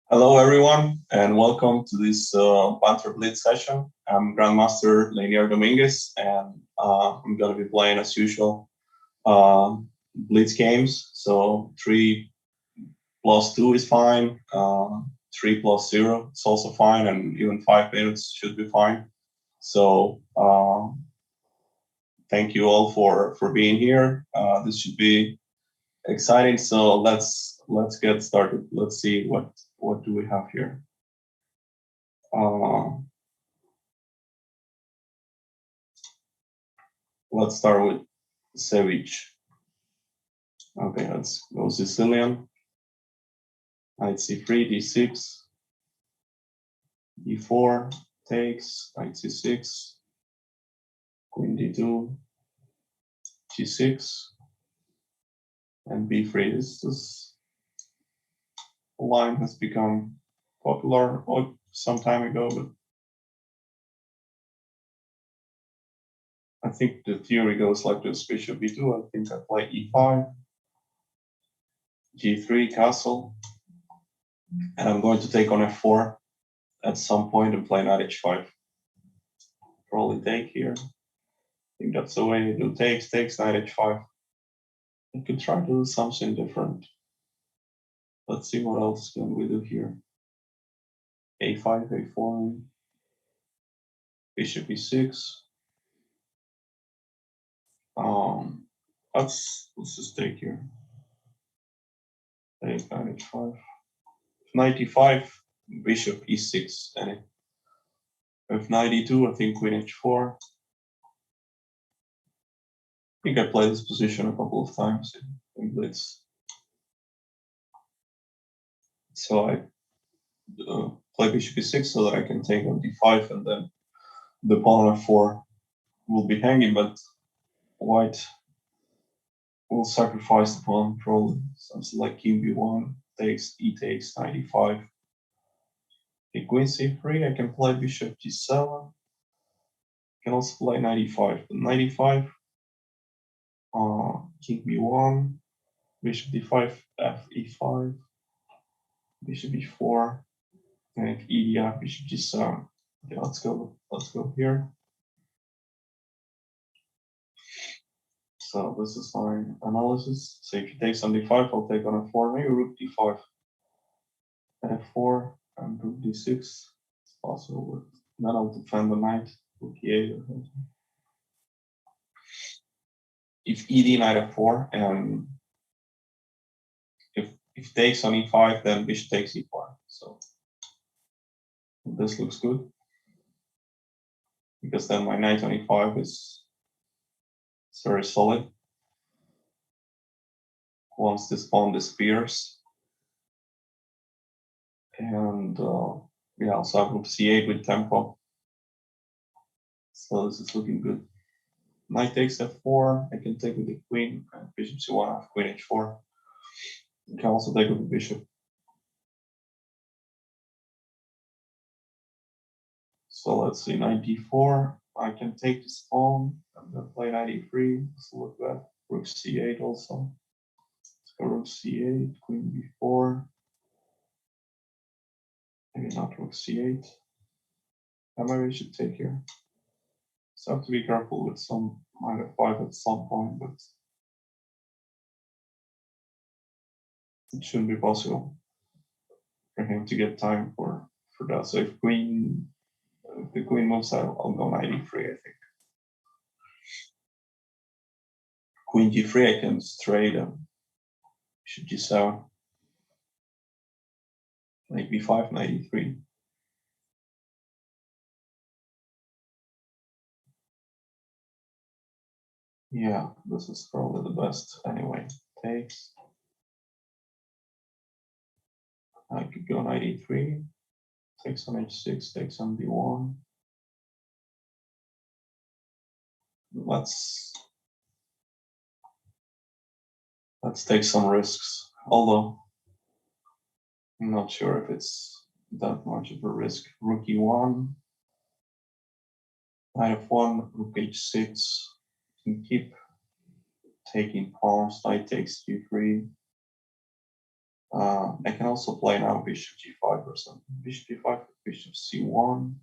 Hello, everyone, and welcome to this Banter Blitz session. I'm Grandmaster Leinier Domínguez, and I'm going to be playing, as usual, uh, Blitz games. So 3+2 is fine, 3+0 is also fine, and even 5 minutes should be fine. So thank you all for being here. This should be exciting. So let's get started. Let's see what do we have here. Uh, let's start with Savage. Okay, let's go Sicilian. Knight c3, d6, d4, takes, knight c6, queen d2, g6, and b3. This line has become popular some time ago, but I think the theory goes like this: bishop b2. I think I play e5, g3, castle, and I'm going to take on f4 at some point and play knight h5. Probably take here. I think that's the way to do takes, knight h5. I could try to do something different. Let's see what else can we do here. a5, a4, bishop e6. Let's just take here. Take knight h5. 95, bishop e6. And if knight e2, I think queen h4. I think I played this position a couple of times in Blitz. So I play bishop e6 so that I can take on d5, and then the pawn on f4 will be hanging, but white will sacrifice the pawn, probably. Something like king b1, takes, e takes, knight e5. Okay, queen c3, I can play bishop g7. I can also play knight e5, but knight e5, king b1, bishop d5, f e5, bishop e4, and e bishop g7. Okay, let's go here. So this is my analysis. So if you take on d5, I'll take on f4, maybe rook d5, f4, and rook d6. It's possible, but then I'll defend the knight, rook e8 or something. If ed knight f4, and if takes on e5, then bishop takes e4. So this looks good, because then my knight on e5 is very solid. Once this pawn disappears, and yeah, also I have rook c8 with tempo. So this is looking good. Knight takes f4. I can take with the queen. Bishop c1, I have queen h4. You can also take with the bishop. So let's see, knight d4. I can take this pawn and then play knight e3. So look at rook c8 also. Let's go rook c8, queen b4. Maybe not rook c8. And maybe I should take here. So I have to be careful with some knight f5 at some point, but it shouldn't be possible for him to get time for that. So if the queen moves, I'll go knight e3, I think. Queen g3, I can straight bishop g7. Knight b5, knight e3. Yeah, this is probably the best anyway. Takes. I could go knight e3. Takes on h6, takes on b1. Let's take some risks. Although I'm not sure if it's that much of a risk. Rook e1, knight f1, rook h6. Can keep taking pawns. Knight takes g3. I can also play now bishop g5 or something. Bishop g5, bishop c1,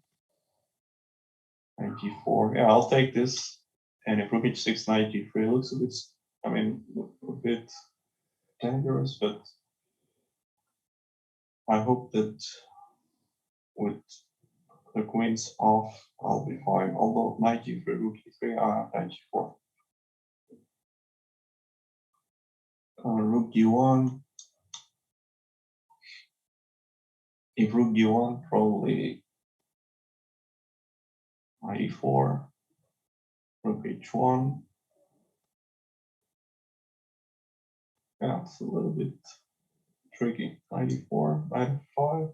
knight g4. Yeah, I'll take this. And if rook h6, knight g3 looks a bit, I mean, a bit dangerous, but I hope that with the queens off, I'll be fine. Although knight g3, rook e3, I have knight g4. Rook g1. If rook g1, probably knight e4, rook h1. Yeah, it's a little bit tricky. Knight e4, knight f5,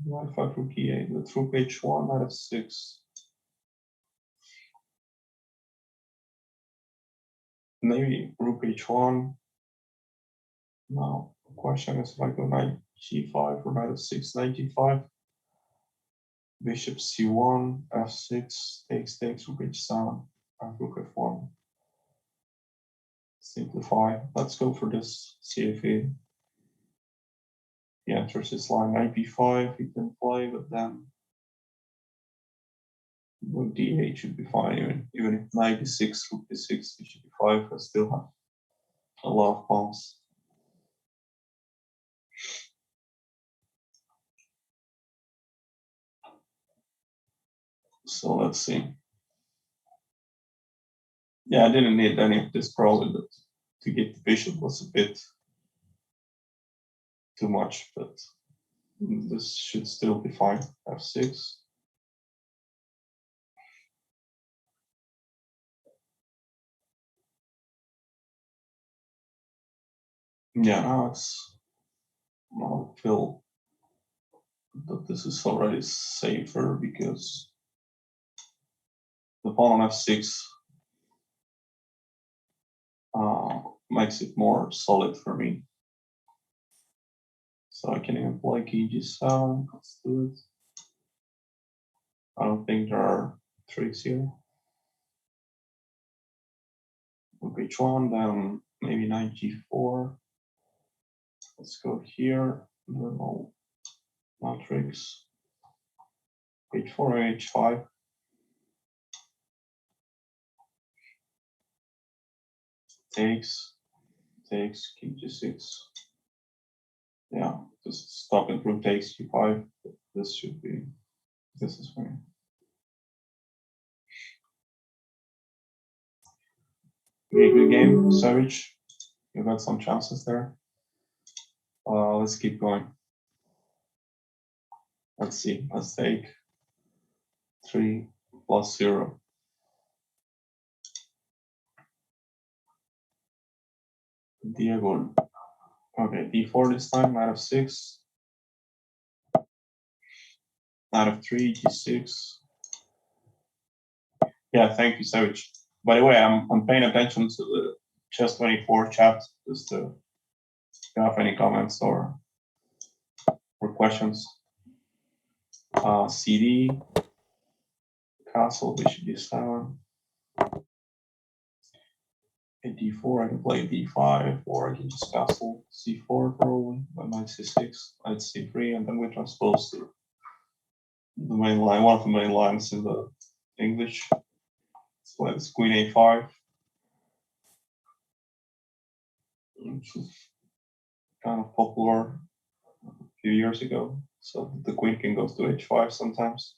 knight f5, rook e8. Let's rook h1, knight f6. Maybe rook h1. Now, the question is if I go knight g5 or knight f6, knight g5, bishop c1, f6, takes, rook h7, and rook f1. Simplify. Let's go for this. See if he enters his line. Knight b5, he can play, but then rook d8 should be fine. Even if knight b6, rook b6, bishop b5, I still have a lot of pawns. So let's see. Yeah, I didn't need any of this probably, but to get the bishop was a bit too much, but this should still be fine. f6. Yeah, now I feel that this is already safer because the pawn on f6 makes it more solid for me. So I can even play king g7. Let's do it. I don't think there are tricks here. Rook h1, then maybe knight g4. Let's go here. No tricks. h4, h5. Takes, king g6. Yeah, just stop it. Rook takes g5. This is fine. Good game, Savage. You got some chances there. Let's keep going. Let's see. Let's take 3 plus 0. Diagonal. Okay, d4 this time, knight f6. Knight f3, g6. Yeah, thank you, Savage. By the way, I'm paying attention to the chess24 chat just to have any comments or questions. CD, castle, bishop d7. At d4, I can play d5, or I can just castle c4 probably, knight c6, knight c3, and then we transpose to the main line, one of the main lines in the English. So let's queen a5, which was kind of popular a few years ago. So the queen can go to h5 sometimes.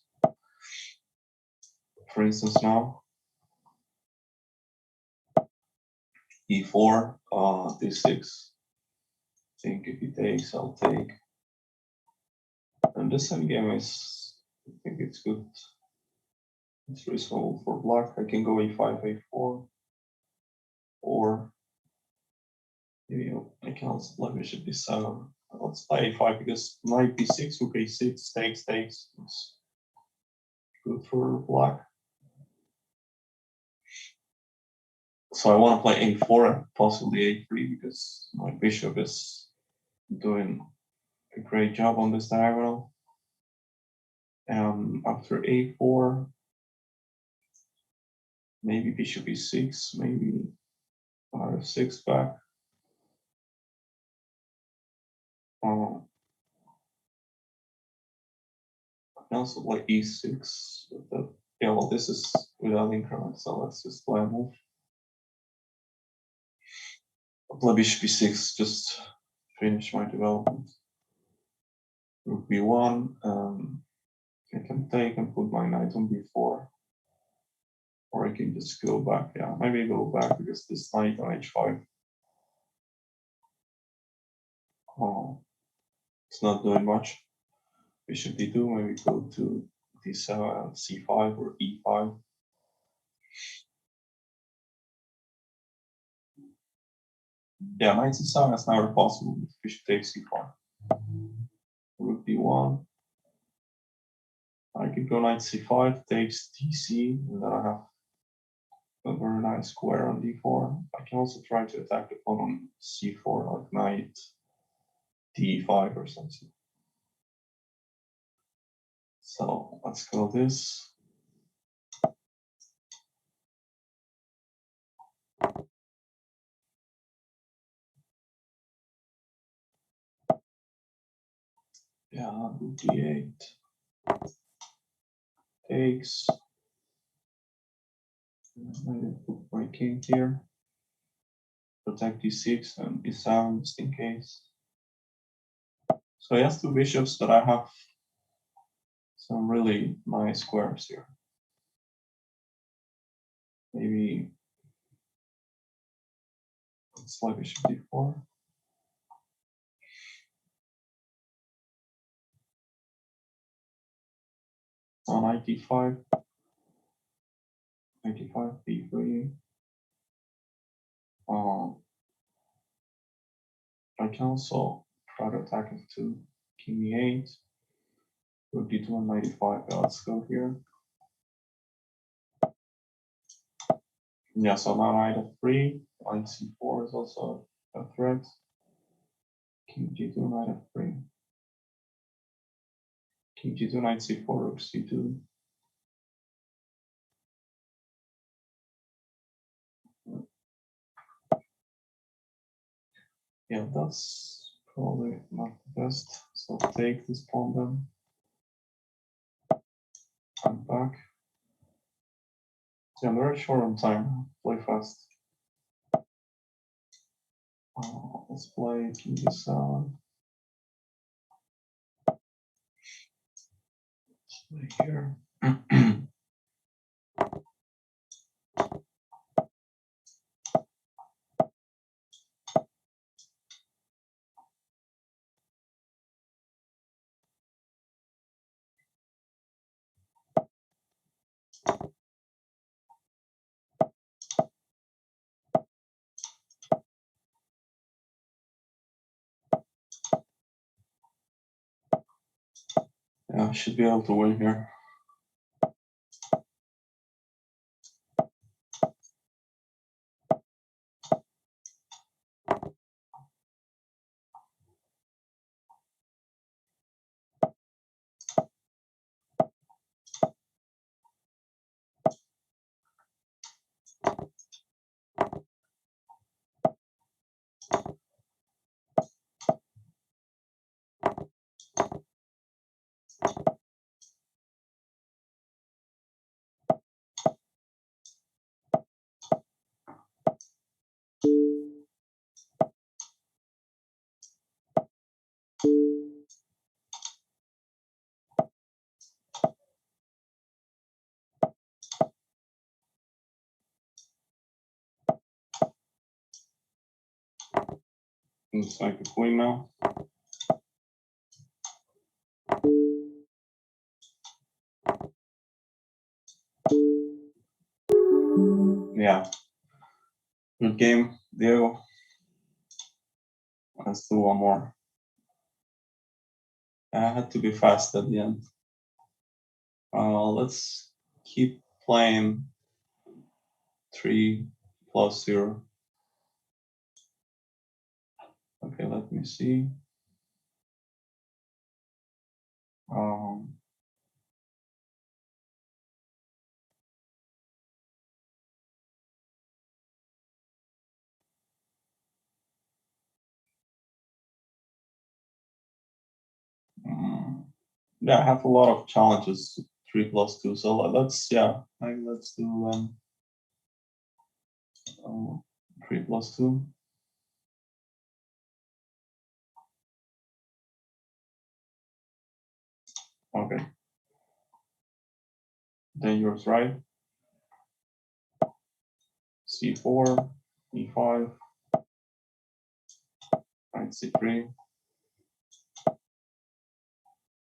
For instance, now e4, d6. I think if he takes, I'll take. And this endgame is, I think it's good. It's reasonable for black. I can go a5, a4, or I can also play bishop b7. Let's play a5 because knight b6, rook a6, takes. It's good for black. So I want to play a4 and possibly a3 because my bishop is doing a great job on this diagonal. And after a4, maybe bishop e6, maybe f6 back. Also like e6. Yeah, well, this is without increment, so let's just play a move. Play bishop b6, just finish my development. Rook b1, I can take and put my knight on b4. Or I can just go back, yeah, maybe go back because this knight on h5. Oh, it's not doing much. Bishop d2, maybe go to d7, c5 or e5. Yeah, knight c7 is never possible. Bishop takes c4. Rook d1. I could go knight c5, takes dc, and then I have a very nice square on d4. I can also try to attack the pawn on c4, like knight d5 or something. So let's go this. Yeah, rook d8 takes. Maybe put my king here. Protect d6 and d7 just in case. So he has two bishops, but I have some really nice squares here. Maybe let's play bishop d4. On knight d5. Knight d5, b3. I can also try to attack it to king e8. Rook d2 on knight e5. Let's go here. Yeah, so now knight f3. Knight c4 is also a threat. King g2, knight f3. King g2, knight c4, rook c2. Yeah, that's probably not the best. So take this pawn then. I'm back. Yeah, I'm very short on time. Play fast. Let's play king d7. Let's play here. Yeah, I should be able to win here. Looks like a queen now. Yeah. Good game, Diego. Let's do one more. I had to be fast at the end. Let's keep playing 3+0. Okay, let me see. Um, Yeah, I have a lot of challenges. 3+2. So let's let's do 3+2. Okay. Then yours right. C4, E5, knight C3.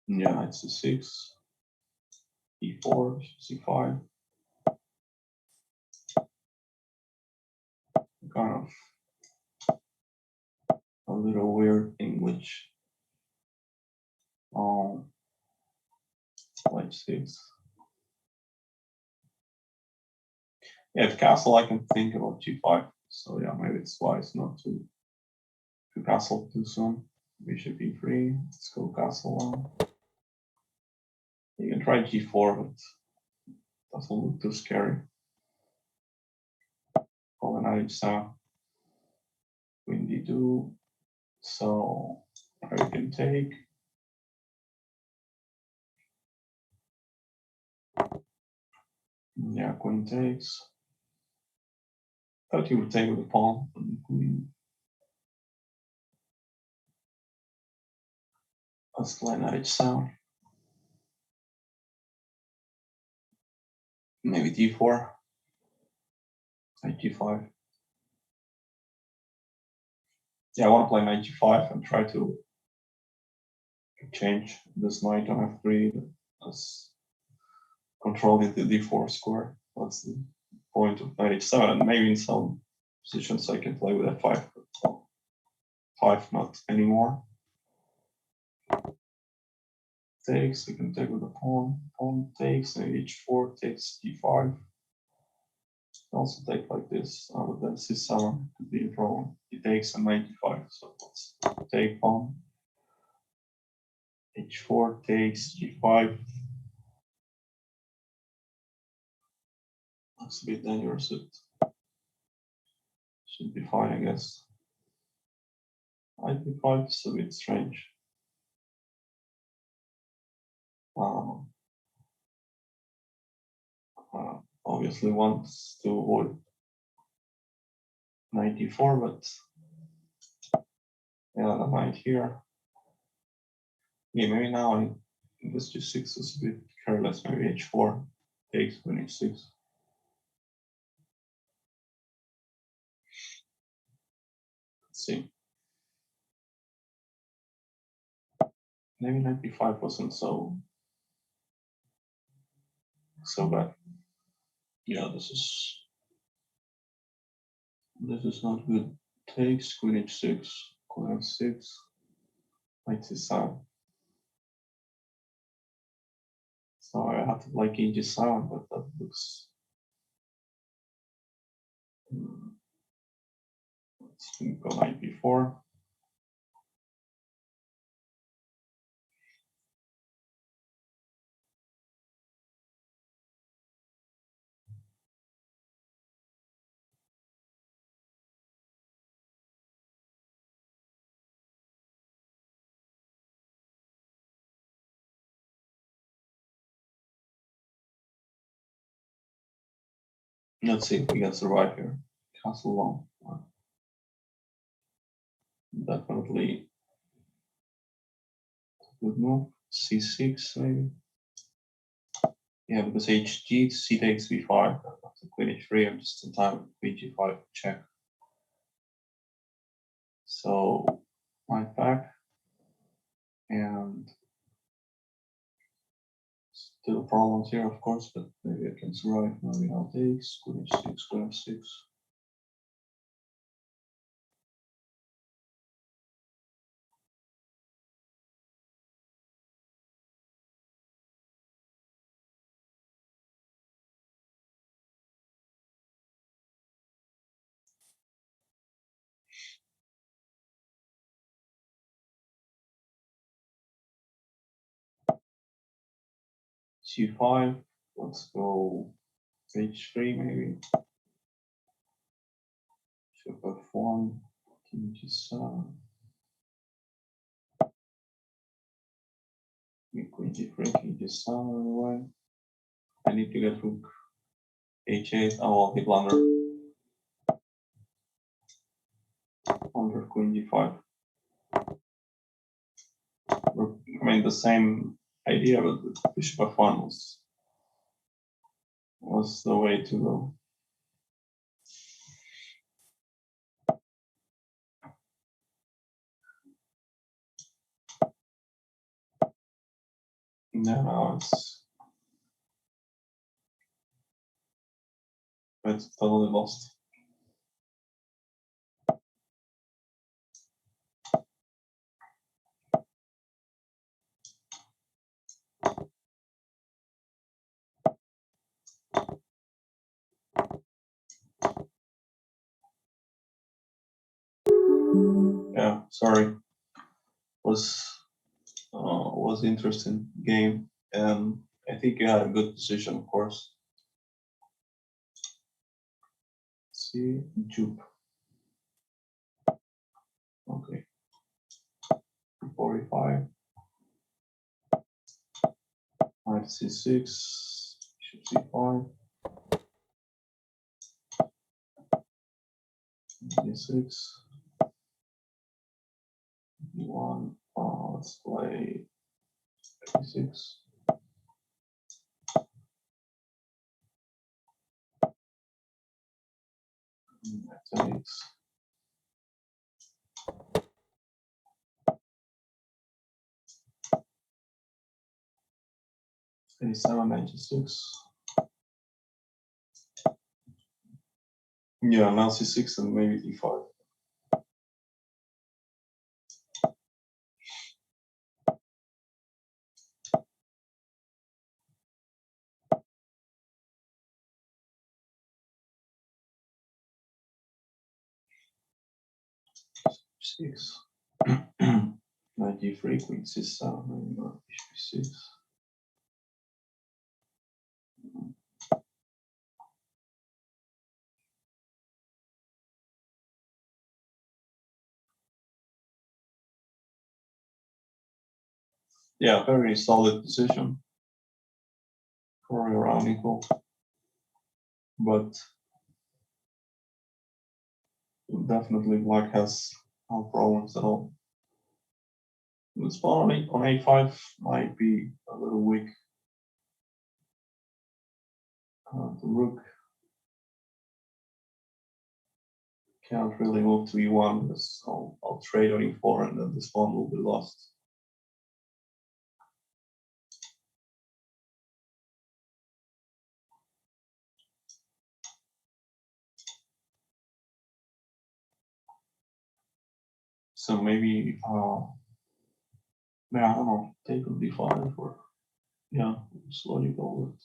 Yeah, knight C6, E4, C5. Kind of a little weird thing, which knight 6. Yeah, if castle, I can think about G5. So yeah, maybe it's wise not to castle too soon. Bishop E3. Let's go castle 1. You can try G4, but doesn't look too scary. Call knight H7. Queen D2. So I can take. Yeah, queen takes. Thought he would take with the pawn and the queen. Let's play knight H7. Maybe D4. Knight G5. Yeah, I want to play knight G5 and try to change this knight on F3 as controlling the D4 square. That's the point of knight H7. And maybe in some positions I can play with F5, but 5 not anymore. Takes, we can take with the pawn. Pawn takes, and H4 takes D5. Also take like this, but then C7 could be a problem. He takes a 95, so let's take pawn. H4 takes G5. Looks a bit dangerous. It should be fine, I guess. Knight B5 is a bit strange. Obviously wants to avoid 94, but yeah, the knight here. Yeah, maybe now this G6 is a bit careless. Maybe H4 takes when H6. Let's see. Maybe 95 wasn't so bad. Yeah, this is not good. Takes queen H6, queen F6, knight C7. So I have to play king G7, but that looks. Let's go knight B4. Let's see if we can survive here. Castle 1. Definitely a good move. C6 maybe. Yeah, because HG, C takes B5. After queen H3, I'm just in time with queen G5 check. So knight back. And still problems here, of course, but maybe I can survive. Maybe now takes queen H6, queen F6. G5. Let's go H3 maybe. Bishop F1. King G7. Queen d3, king d7 anyway. I need to get rook h8. Oh, well, he blundered. Under queen d5. I mean, the same idea, but with bishop f1 was the way to go. Now it's totally lost. Yeah, sorry. Was interesting game, and I think you had a good position, of course. See, juke. Okay. 45. Knight c6. Bishop c5. d6. d1. Let's play d6. Takes. 87, 96. Yeah, now c6 and maybe d5. Six. 93, queen c7, bishop c6. Yeah, very solid position for around equal, but definitely black has no problems at all. This pawn on a5 might be a little weak. The rook can't really move to e1 because I'll trade on e4 and then this pawn will be lost. So maybe, yeah, I don't know, take on d5 or, yeah, slowly go with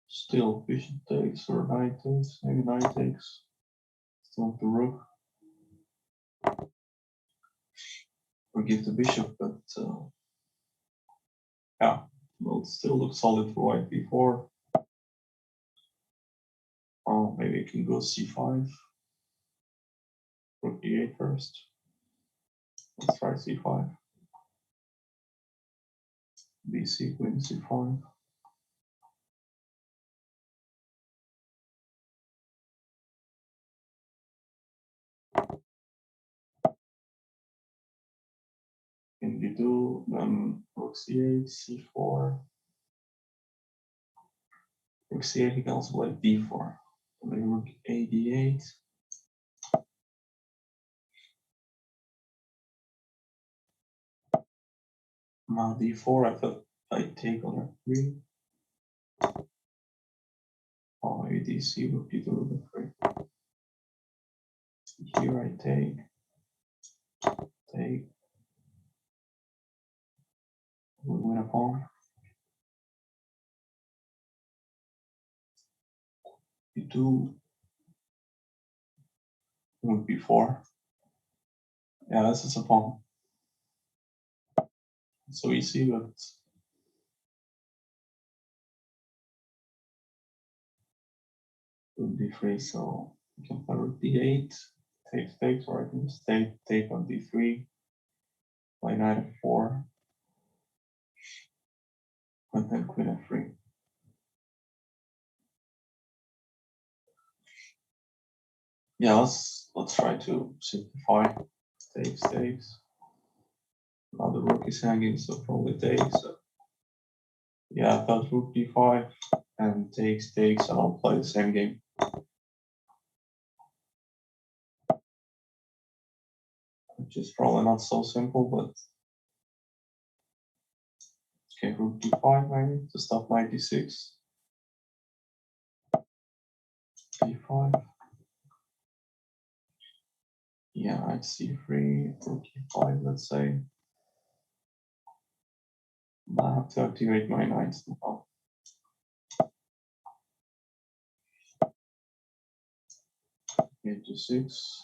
still bishop takes or knight takes, maybe knight takes. Still the rook. Or give the bishop, but yeah, well, it still looks solid for white b4. Oh, maybe I can go c5. Rook d8 first. Let's try c5. bc, queen c5. In d2, then rook c8, c4. Rook c8, he can also play d4. Then rook a d8. Now d4, I thought I'd take on f3. Oh, maybe dc, rook d2, rook f3. Here I take. We win a pawn. d2, rook b4. Yeah, this is a pawn. So easy, but rook d3, so we can play rook d8, takes, or I can just take on d3, play knight f4. and then queen f3. Yeah, let's try to simplify. Takes. Now the rook is hanging, so probably takes. So yeah, I thought rook d5 and takes, and I'll play the same game. Which is probably not so simple, but okay, rook d5 maybe to stop knight d6. d5. Yeah, knight c3, rook e5, let's say. I have to activate my knights now. Knight d6.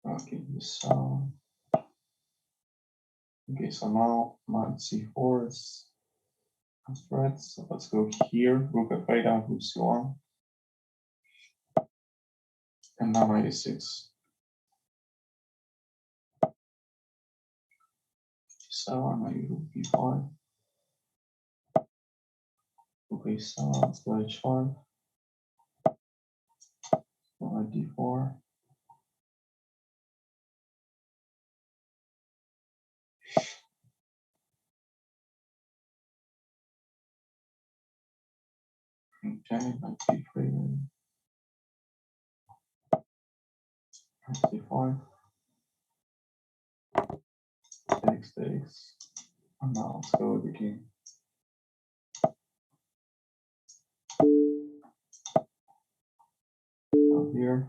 Okay, this okay, so now knight c4 is a threat. So let's go here. Rook f8 and rook c1. And now knight e6. g7, maybe rook b5. Rook a7, let's go h5. Knight d4. Okay, knight d3. Knight d5. Takes. And now let's go with the king. Now here,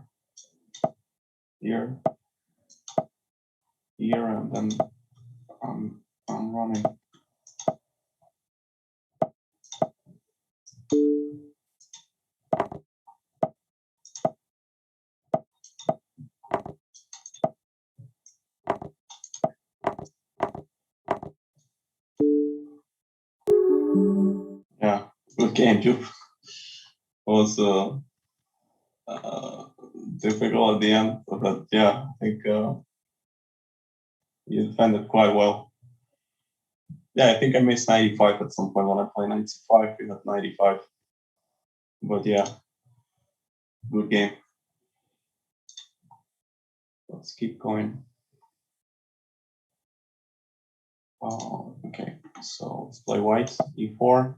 and then I'm running. Yeah, good game, Jup. Was difficult at the end, but yeah, I think you defended quite well. Yeah, I think I missed 95 at some point when I played 95. We had 95, but yeah, good game. Let's keep going. Okay, so let's play white, e4.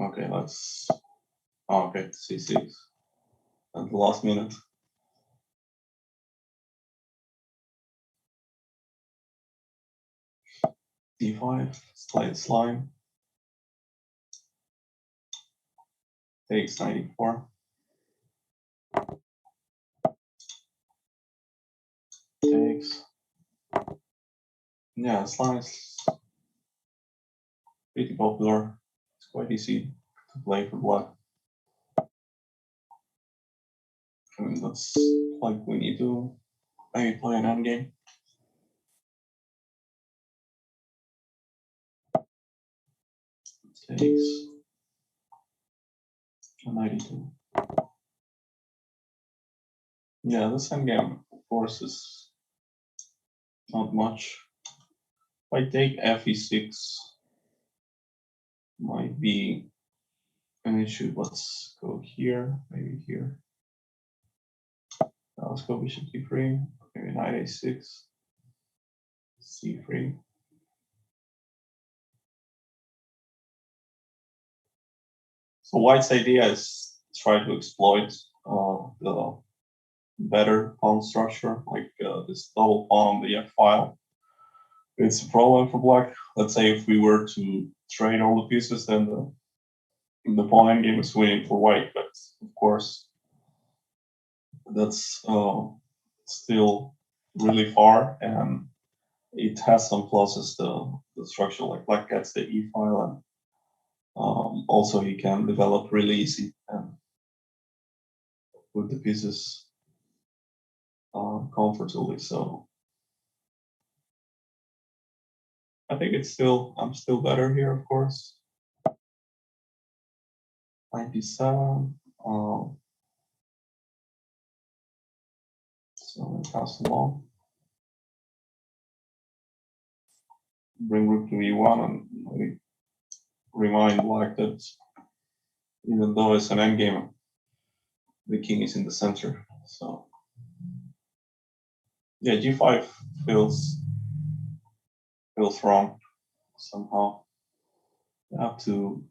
Okay, let's. Oh, okay, c6 at the last minute. d5. Let's play its line. Takes 94. Takes. Yeah, this line is pretty popular. It's quite easy to play for black. I mean, that's like we need to maybe play an endgame. Takes 92. Yeah, this endgame, of course, is not much. If I take f e6, might be an issue. Let's go here, maybe here. Now let's go bishop d3, maybe knight a6, c3. So white's idea is try to exploit the better pawn structure, like this double pawn on the f file. It's a problem for black. Let's say if we were to trade all the pieces, then the pawn endgame is winning for white. But of course, that's still really far, and it has some pluses. The structure, like black gets the e file, and also he can develop really easy and put the pieces comfortably. So I think I'm still better here, of course. knight b7. So I pass along. Bring rook to e1 and maybe remind black that even though it's an endgame, the king is in the center. So yeah, g5 feels wrong somehow. You have to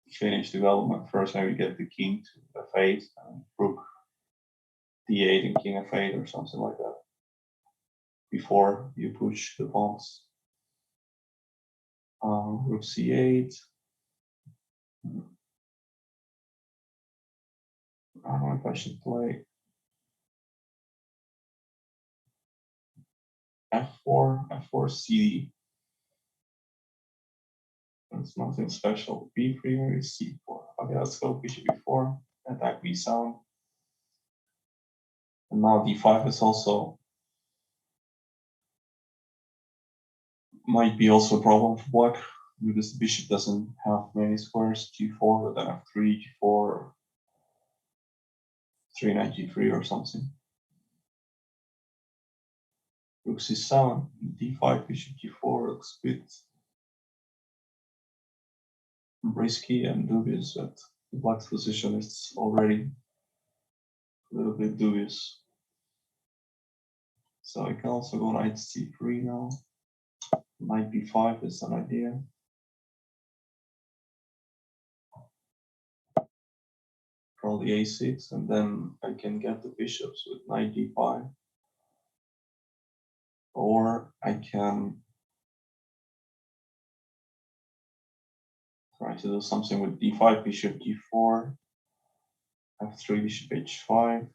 finish development first, maybe get the king to f8 and rook d8 and king f8 or something like that before you push the pawns. Rook c8. I don't know if I should play f4 cd. It's nothing special. b3 or c4. Okay, let's go bishop b4, attack b7. And now d5 is also might be also a problem for black because the bishop doesn't have many squares. g4, then f3, g4, 3 knight g3 or something. Rook c7, d5, bishop g4 looks a bit risky and dubious, but the black's position is already a little bit dubious. So I can also go knight c3 now. Knight b5 is an idea. Probably a6, and then I can get the bishops with knight d5. Or I can try to do something with d5, bishop g4, f3, bishop h5.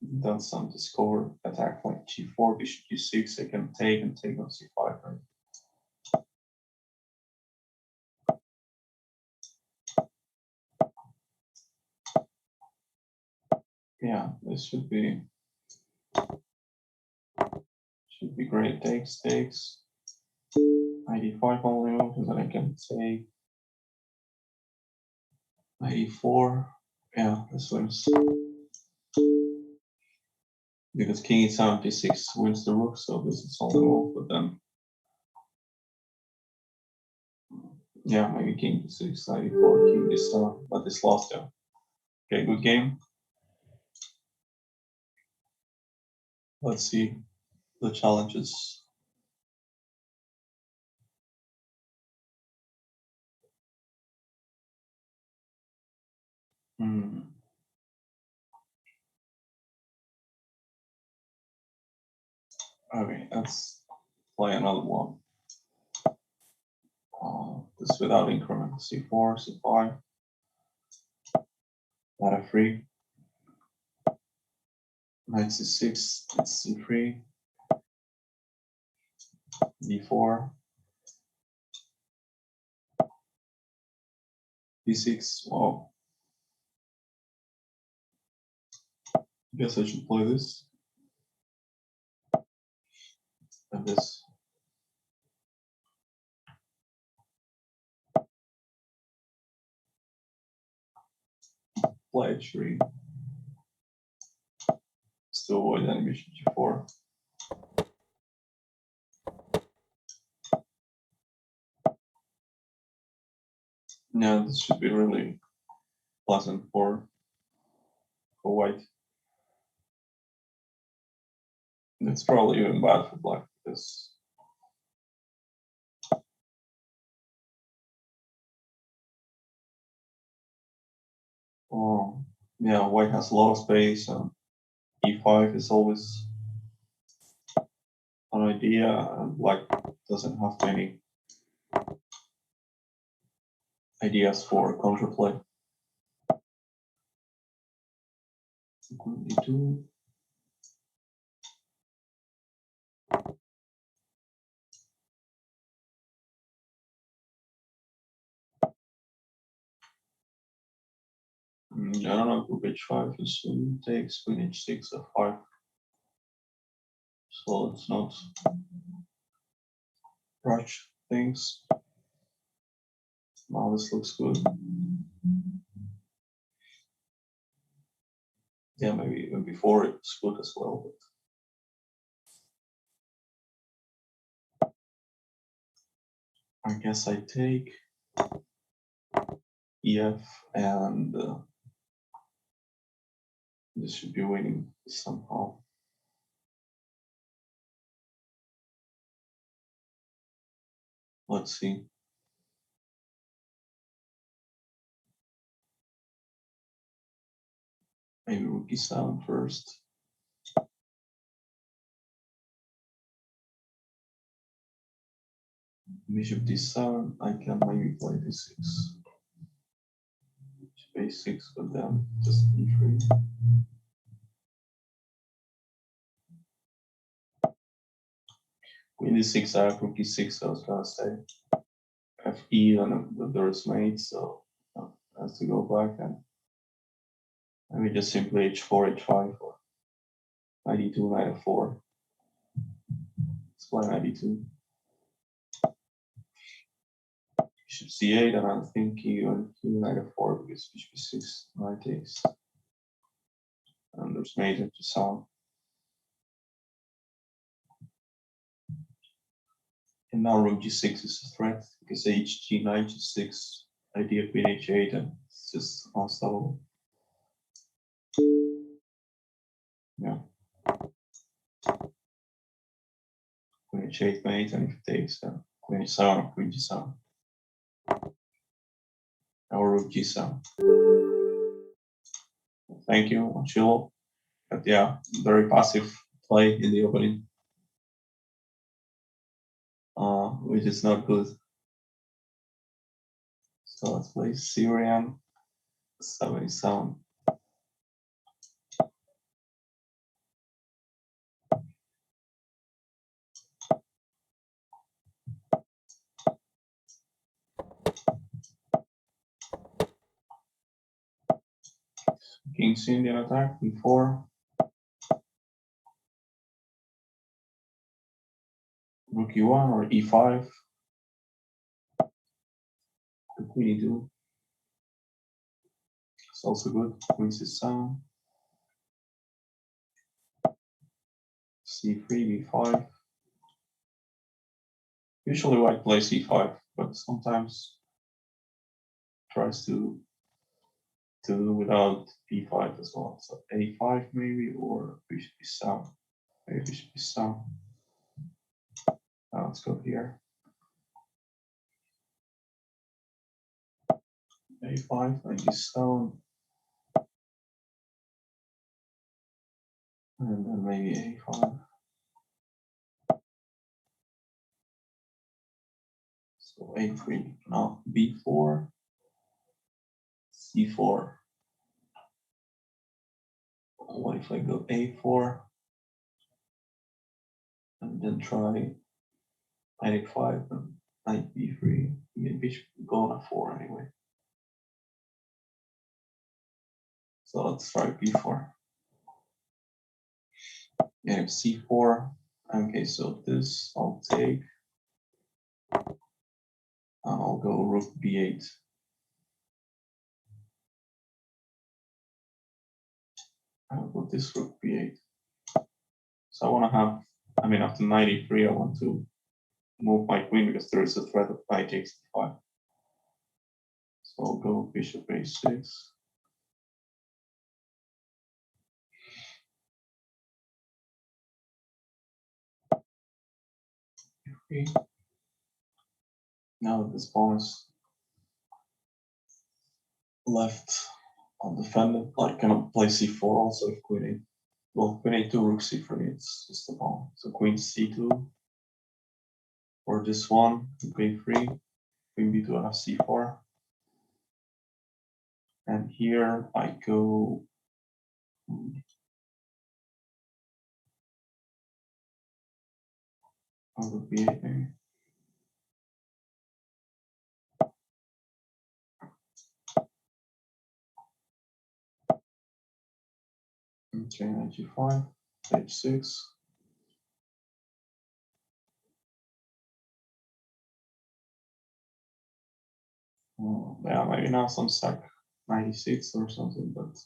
Then some discover attack like g4, bishop g6. I can take and take on c5, right? Yeah, this should be great. Takes, knight e5 only move, and then I can take knight e4. Yeah, this wins. Because king e7, d6 wins the rook, so this is only move, but then yeah, maybe king d6, knight e4, king d7, but it's lost, yeah. Okay, good game. Let's see the challenges. Okay, let's play another one. This without increment. c4, c5, knight f3, knight c6, it's c3, d4, d6. Well, I guess I should play this and this. Play h3. Still avoid enemy bishop g4. Yeah, this should be really pleasant for white. It's probably even bad for black because yeah, white has a lot of space and e5 is always an idea, and black doesn't have many ideas for counterplay. d2. I don't know, rook h5 is takes, queen h6, f5. So let's not rush things. Now this looks good. Yeah, maybe even before it was good as well. But I guess I take EF, and this should be winning somehow. Let's see. Maybe rook e7 first. Bishop d7. I can maybe play d6. Bishop a6, but then just e3. Queen d6, I have rook e6, so I was gonna say fe, and the door is made, so I have to go back and maybe just simply h4, h5, or knight e2, knight f4. Let's play knight e2. Bishop c8, and I'm thinking knight f4 because bishop e6, knight takes. And there's mate to sound. And now rook g6 is a threat because hg, knight g6, idea queen h8, and it's just unstoppable. Yeah. Queen h8 mate, and if it takes, then queen h7 or queen g7. Now rook g7. Thank you, chill. But yeah, very passive play in the opening, which is not good. So let's play Syrian 77. King's Indian attack, e4. Rook e1 or e5. Queen e2. It's also good. Queen c7. c3, b5. Usually white plays e5, but sometimes tries to do without b5 as well. So a5 maybe, or bishop b7. Maybe bishop b7. Now let's go here. a5, knight d7. And then maybe a5. So a3. Now b4, c4. What if I go a4 and then try knight a5 and knight b3? Yeah, bishop go on a4 anyway. So let's try b4. Yeah, c4. Okay, so this I'll take. I'll go rook b8. I'll put this rook b8. So I want to have, I mean, after knight e3, I want to move my queen because there is a threat of knight takes d5. So I'll go bishop a6. Okay. Now this pawn is left undefended. I cannot play c4 also if queen a. Well, queen a2, rook c3, it's just a pawn. So queen c2 or this one, rook a3, queen b2, I have c4. And here I go rook b8 maybe. Okay, knight g5, h6. Yeah, maybe now some sack 96 or something, but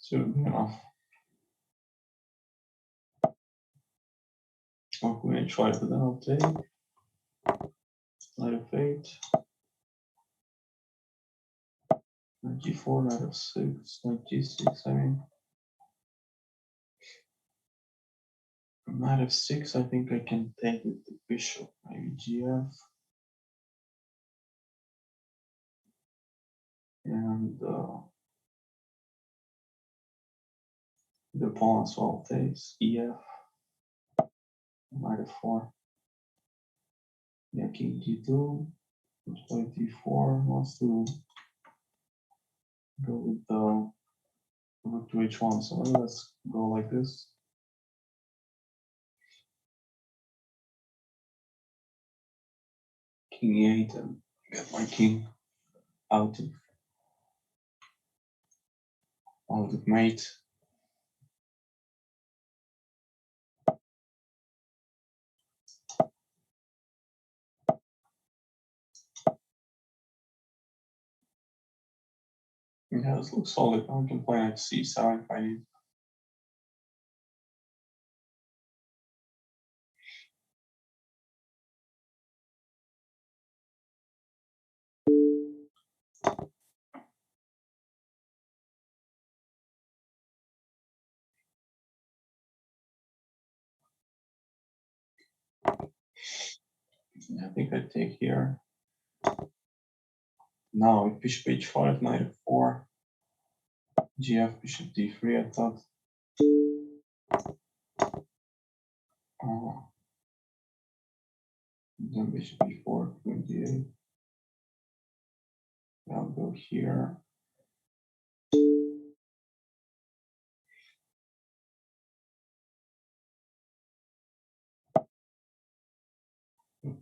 should be enough. Or we may try, but then I'll take knight of 8, 94, knight of 6, knight g6. I mean, knight of 6, I think I can take with the bishop, maybe gf. And the pawn as well takes ef, knight of 4. Yeah, king g2, let's play d4, wants to go with the rook to h1, so let's go like this. King e8 and get my king out of mate. Yeah, this looks solid. I can play knight c7 if I need. Yeah, I think I take here. Now bishop h5, knight f4, gf, bishop d3, I thought. Then bishop e4, queen d8. I'll go here.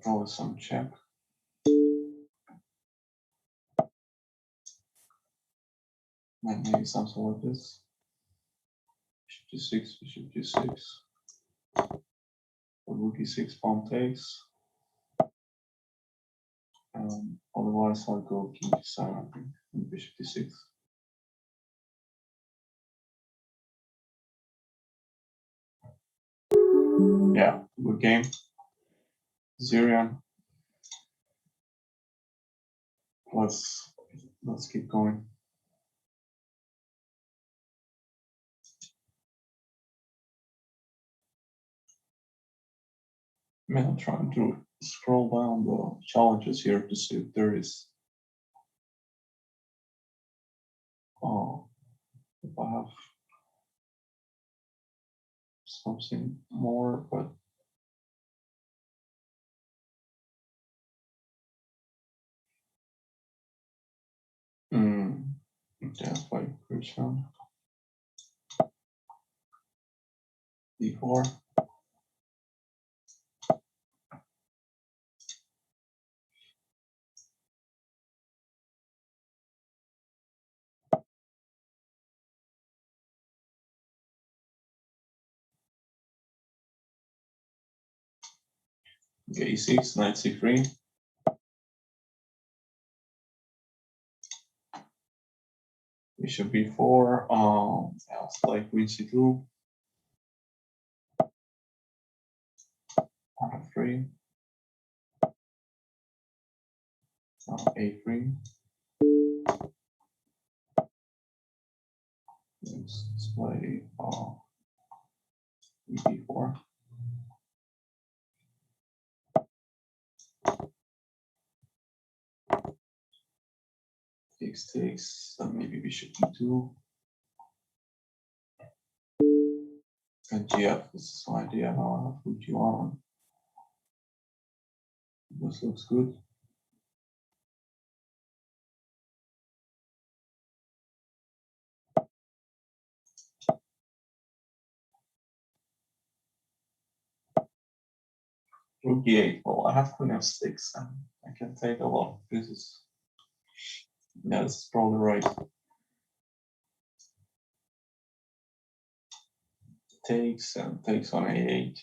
Probably some check. And maybe something like this. Bishop g6, bishop g6. Rook e6, pawn takes. Otherwise, I'll go king g7, I think, and bishop d6. Yeah, good game. Zirian. Let's keep going. I mean, I'm trying to scroll down the challenges here to see if there is. If I have something more, but yeah, like Christian d4. Okay, e6, knight c3. Bishop b4. Yeah, let's play queen c2. f3. a3. Let's play b4. Takes, maybe bishop e2. And gf, this is my idea. Now I have rook g1. This looks good. Rook e8. Well, I have queen f6, and I can take a lot. This is, yeah, this is probably right. Takes and takes on a8.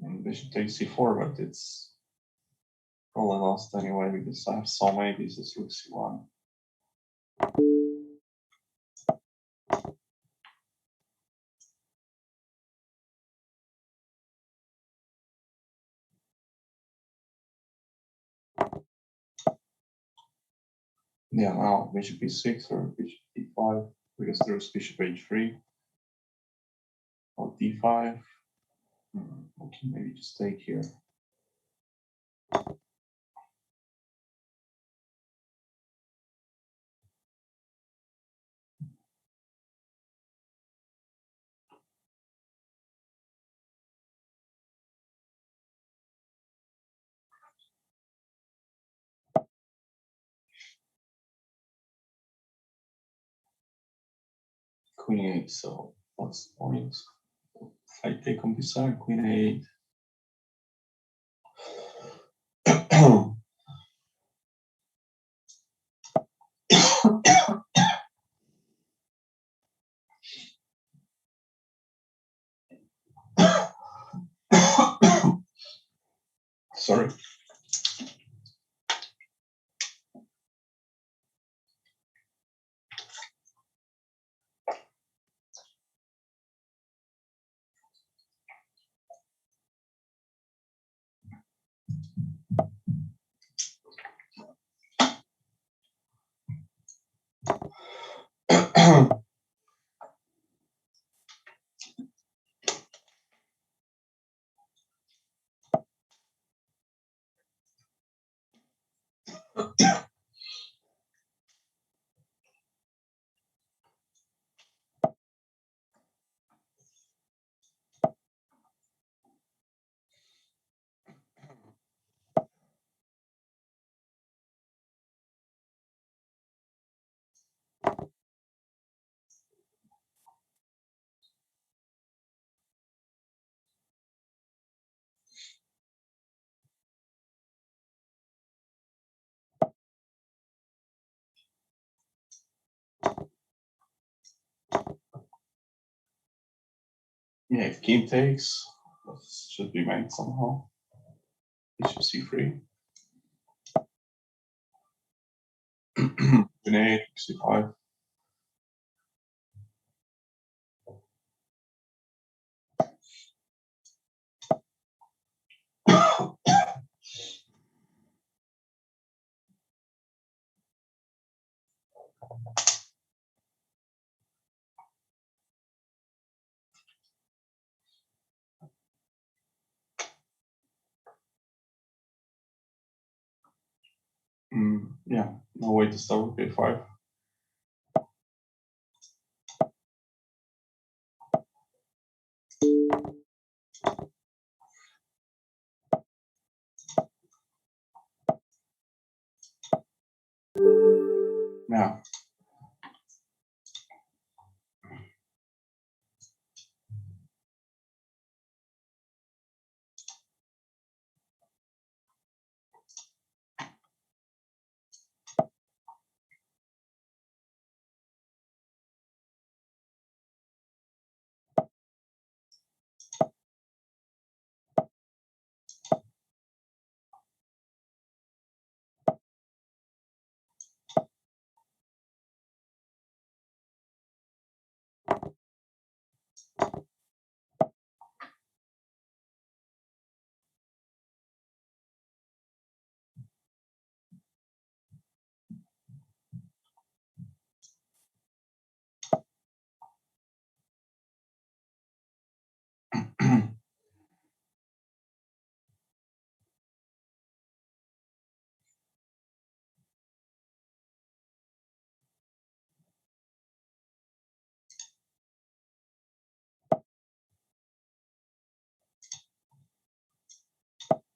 And bishop takes c4, but it's Probably lost anyway because I have so many pieces rook c1. Yeah, now bishop e6 or bishop d5 because there's bishop h3 or d5. Okay, maybe just take here. Queen 8, so what's the point? If I take on b7, queen 8. Sorry. Yeah, if king takes, this should be made somehow. Bishop c3. Queen 8, c5. Yeah, no way to start with a5. Yeah.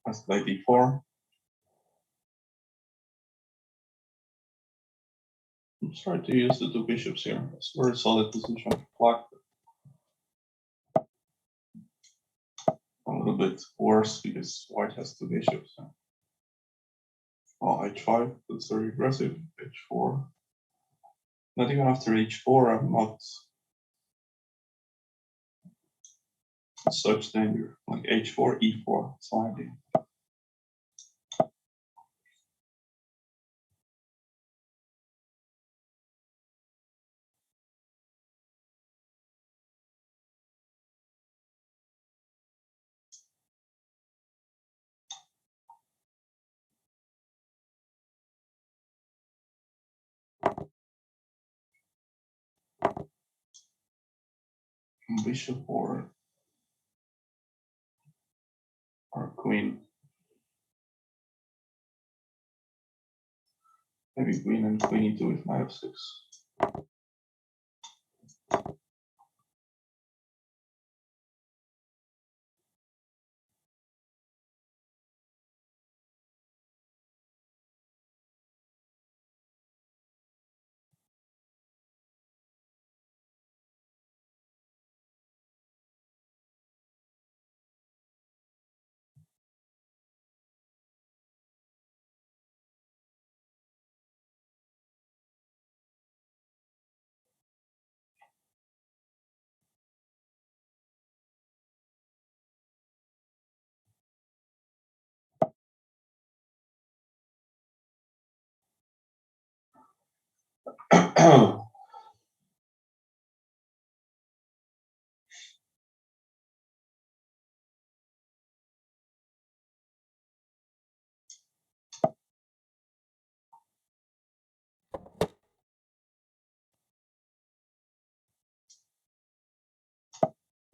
Let's play d4. I'm sorry to use the two bishops here. It's a very solid position. Black a little bit worse because white has two bishops. Oh, h5, that's very aggressive. h4. Not even after h4, I'm not such danger. Like h4, e4, it's my idea. bishop or queen. Maybe queen and queen e2 with knight f6.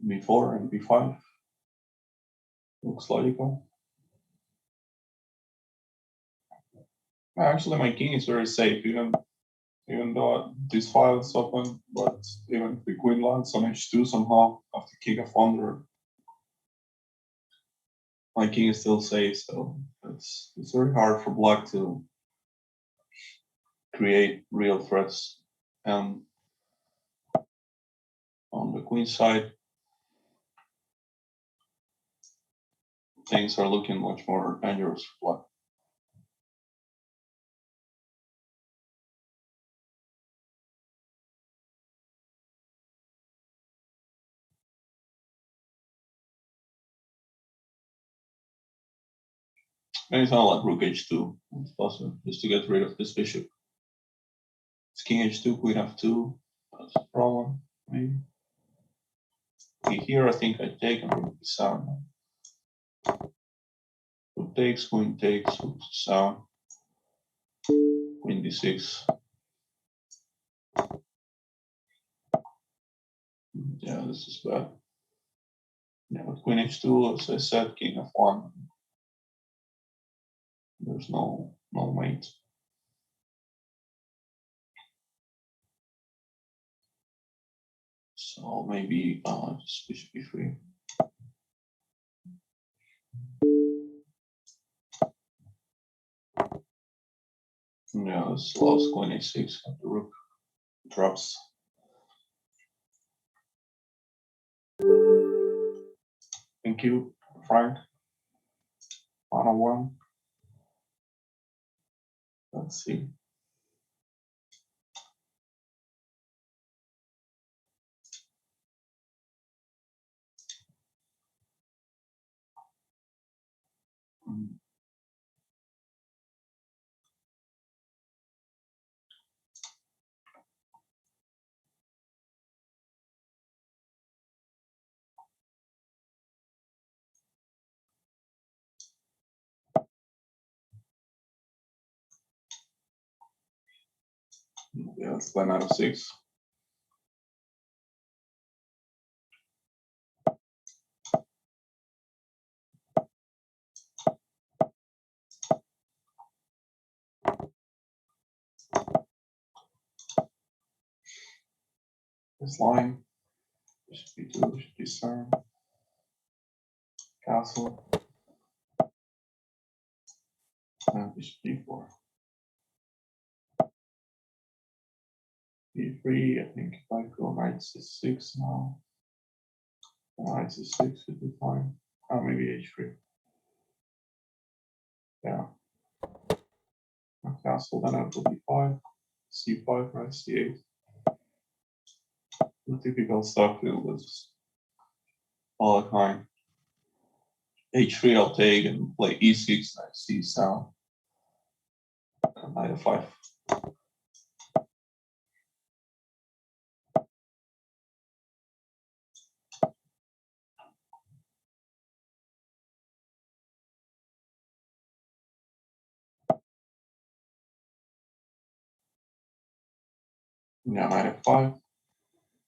b4 and b5 looks logical. Actually, my king is very safe, even though this file is open, but even if the queen lands on h2 somehow after king f1, my king is still safe, so it's very hard for black to create real threats. And on the queen side, things are looking much more dangerous for black. Maybe it's not like rook h2. It's possible just to get rid of this bishop. It's king h2, queen f2. That's a problem. Maybe. Okay, here I think I take and rook b7. Rook takes, queen takes, rook b7, queen d6. Yeah, this is bad. Yeah, with queen h2, as I said, king f1. There's no mate. So maybe just bishop b3. Yeah, this allows queen h6 and the rook drops. Thank you, Frank. 101. Let's see. Yeah, let's play knight f6. This line. Bishop b2, bishop d7. Castle. And bishop d4. b3, I think if I go knight c6 now, knight c6 should be fine. Maybe h3. Yeah. Castle, then I go b5, c5, knight c8. The typical stuff was all the time. h3 I'll take and play e6, knight c7, and knight f5. Yeah, knight f5.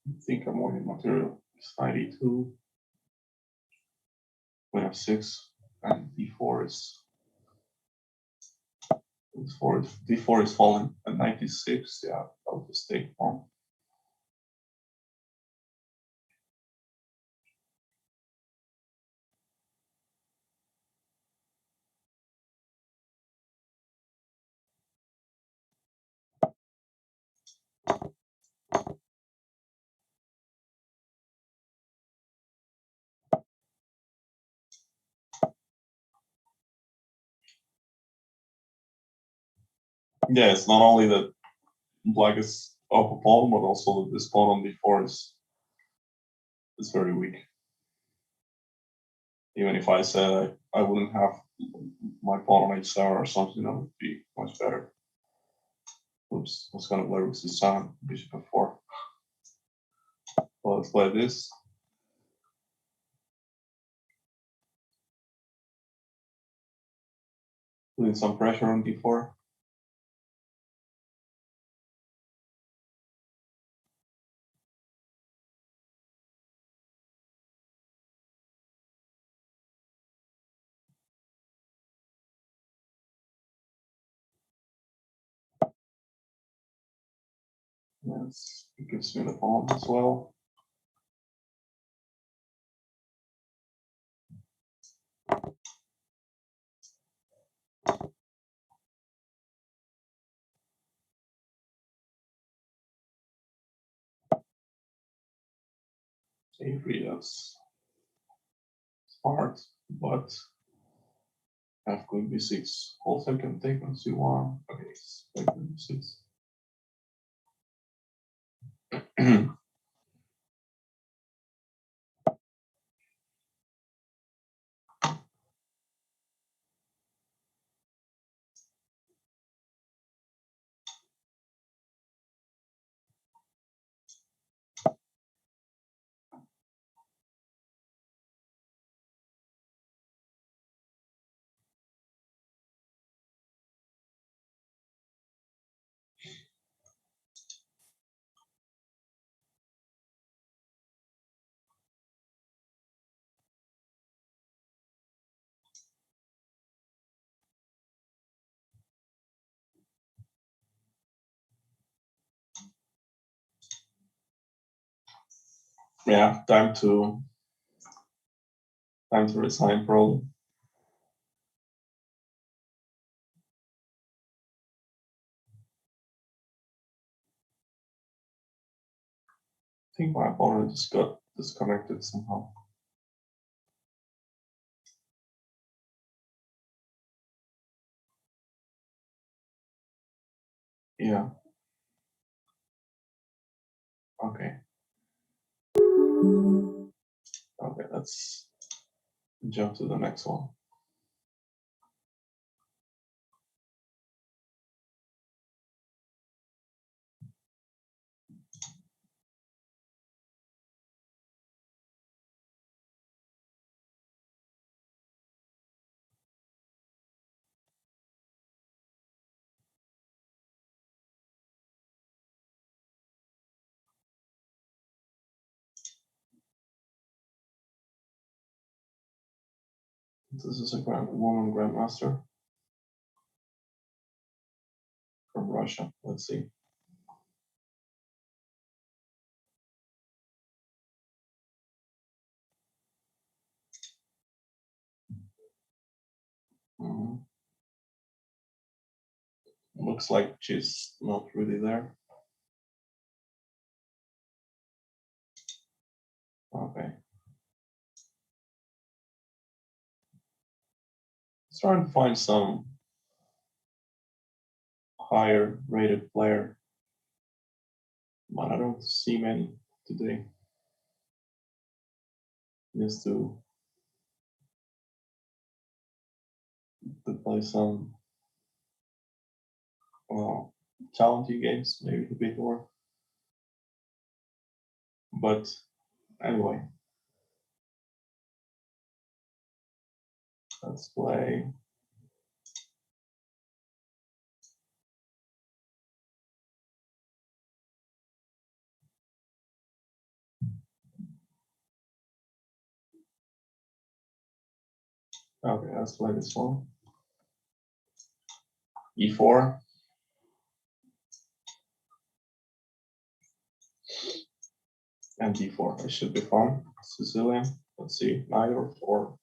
I think I'm winning material. It's 92. Queen f6, and d4 is d4 is falling at 96. Yeah, I'll just take one. Yeah, it's not only that black is up a pawn, but also that this pawn on d4 is very weak. Even if I said I wouldn't have my pawn on h7 or something, that would be much better. Oops, I was gonna play rook c7, bishop f4. Well, let's play this. Putting some pressure on d4. Yes, it gives me the pawn as well. A3, that's smart, but have queen b6. Also can take on c1. Okay, like queen b6. Yeah, time to resign probably. I think my opponent just got disconnected somehow. Yeah. Okay. Okay, let's jump to the next one. This is a woman grandmaster from Russia. Let's see. Mhm. Looks like she's not really there. Okay. Let's try and find some higher rated player, but I don't see many today. Just to play some challenging games, maybe a bit more. But anyway, let's play. Okay, let's play this one. E4. And D4. It should be fun. Sicilian. Let's see. Knight or 4.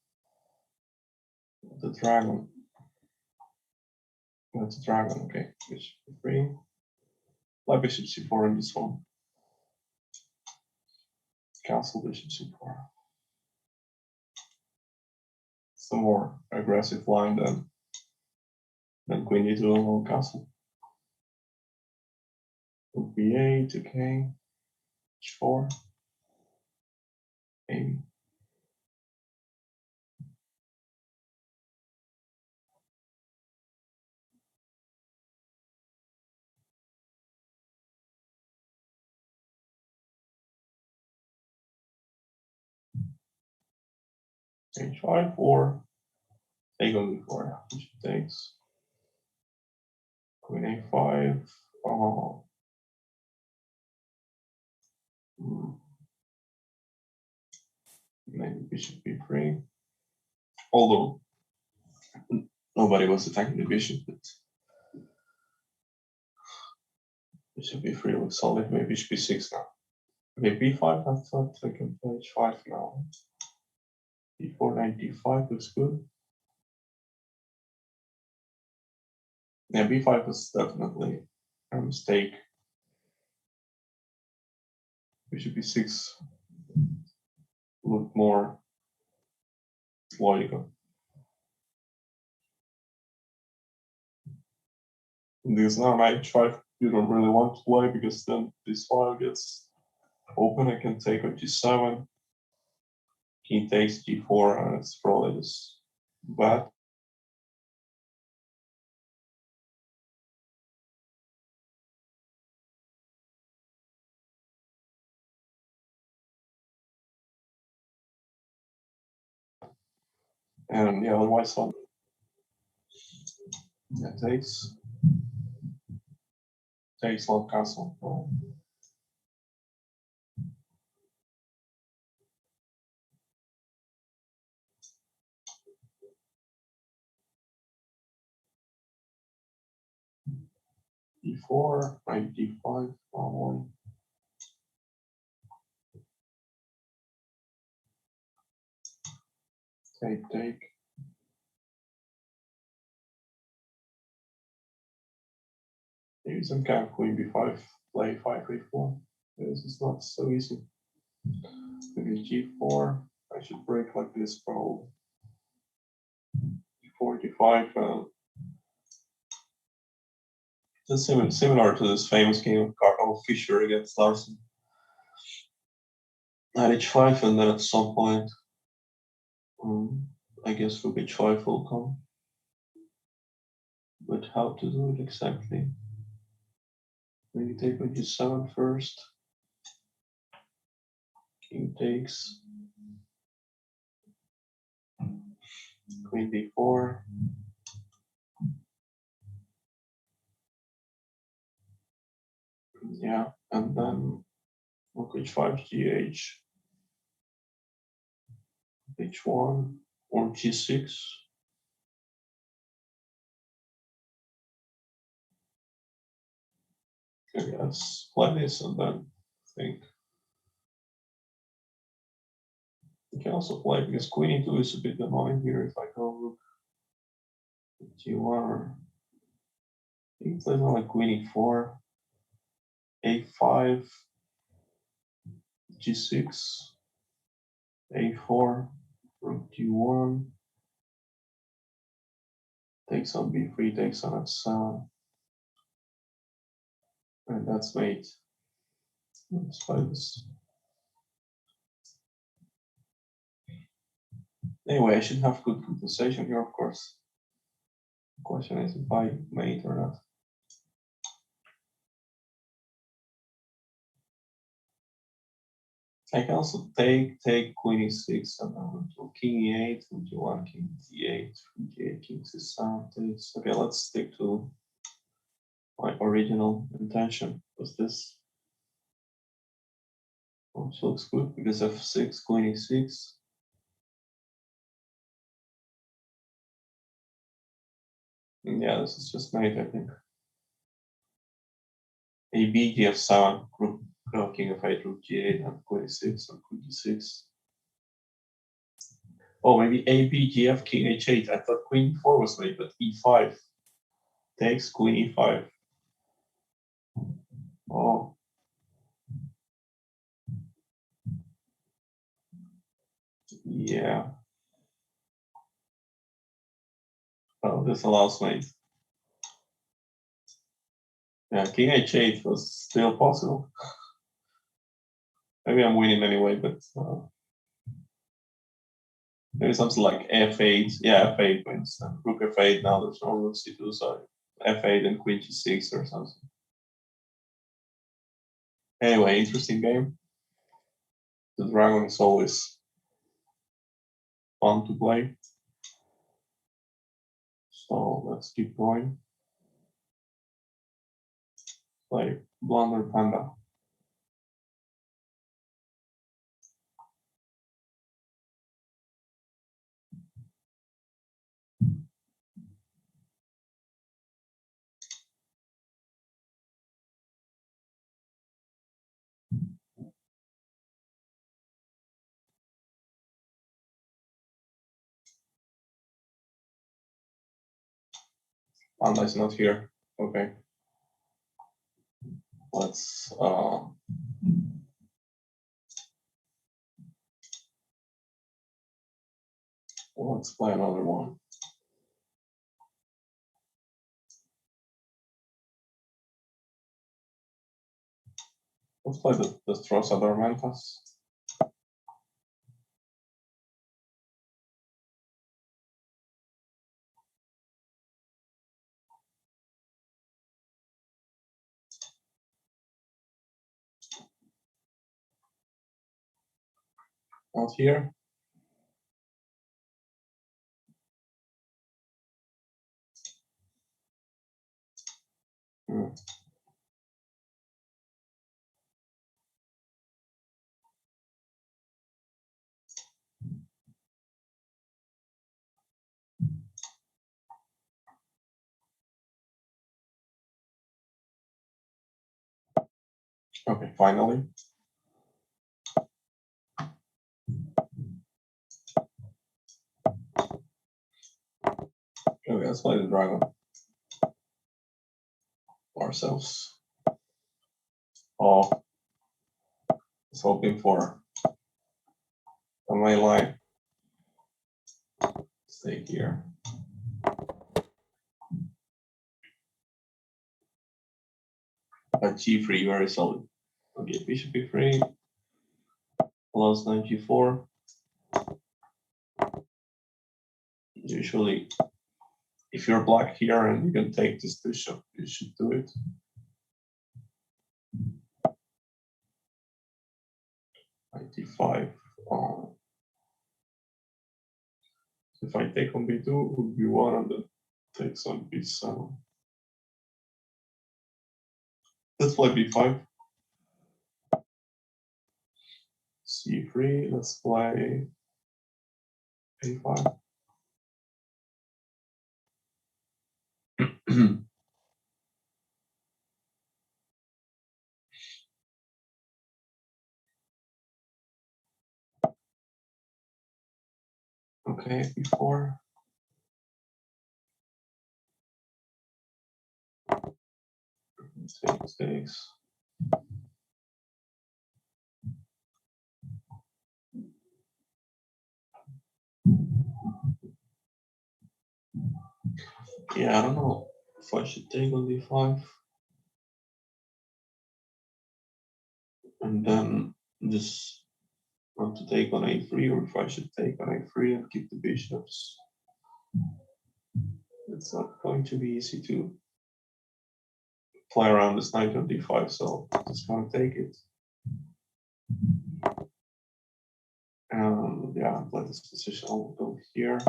The dragon. That's a dragon. Okay. Bishop B3. Like bishop C4 in this one. Castle bishop C4. Some more aggressive line than Queen D2 on castle. Rook B8. Okay. H4. Maybe. H5 or take on D4. Bishop takes. Queen A5. Oh. Maybe bishop B3. Although nobody was attacking the bishop, but bishop B3 looks solid. Maybe bishop B6 now. Okay, B5, I thought I can play H5 now. B4, knight D5 looks good. Yeah, B5 was definitely a mistake. Bishop B6 looked more logical. Because now knight H5 you don't really want to play because then this file gets open. I can take on G7. King takes G4 and it's probably just bad. And yeah, otherwise on yeah, takes love castle. D4, knight D5, one. Take. Maybe some kind of queen b5, play 5 a4. This is not so easy. Maybe g4. I should break like this probably. G4, g5. Just similar to this famous game of Carl Fischer against Larsen. Knight h5, and then at some point, I guess rook h5 will come. But how to do it exactly? Maybe take on g7 first. King takes. Queen d4. Yeah, and then rook h5, gh, h1, or g6. Okay, let's play this and then think. You can also play because queen e2 is a bit annoying here if I go rook g1 or you can play more like queen e4, a5, g6, a4, rook g1, takes on b3, takes on f7, and that's mate. Let's play this. Anyway, I should have good compensation here, of course. The question is if I mate or not. I can also take queen e6 and then to king e8, rook g1, king d8, rook g8, king c7 takes. Okay, let's stick to my original intention. Was this? Which looks good because f6, queen e6. Yeah, this is just mate, I think. AB, GF7, rook, king f8, rook g8, and queen e6, and queen g6. Oh, maybe AB, GF, king h8. I thought queen e4 was made, but e5 takes queen e5. Oh. Yeah. Well, this allows mate. Yeah, king h8 was still possible. Maybe I'm winning anyway, but maybe something like f8. Yeah, f8 wins. Rook f8. Now there's no rook c2, so f8 and queen g6 or something. Anyway, interesting game. The dragon is always fun to play. So let's keep going. Play Blunder Panda. Panda is not here. Okay. Let's play another one. Let's play the Destroza Dormentas. Not here. Okay, finally. Okay, let's play the dragon ourselves. Oh, it's hoping for a main line. Stay here. But g3, very solid. Okay, bishop e3, plus knight g4. Usually, if you're black here and you can take this bishop, you should do it. Knight d5. If I take on b2, would be one, and then takes on b7. Let's play b5. c3. Let's play a5. Okay, b4. Takes. Yeah, I don't know if I should take on d5 and then just want to take on a3, or if I should take on a3 and keep the bishops. It's not going to be easy to play around this knight on d5, so I'm just gonna take it. And yeah, play this position. I'll go here.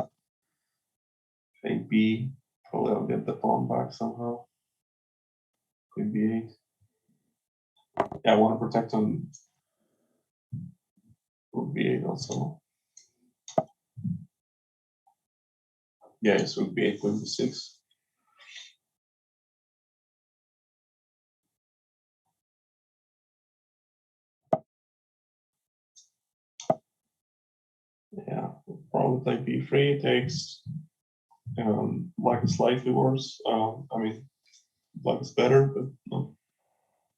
Take b. Probably I'll get the pawn back somehow. Queen b8. Yeah, I want to protect on rook b8 also. Yeah, it's rook b8, queen b6. Yeah, probably play b3 takes. Black is slightly worse. I mean, black is better, but not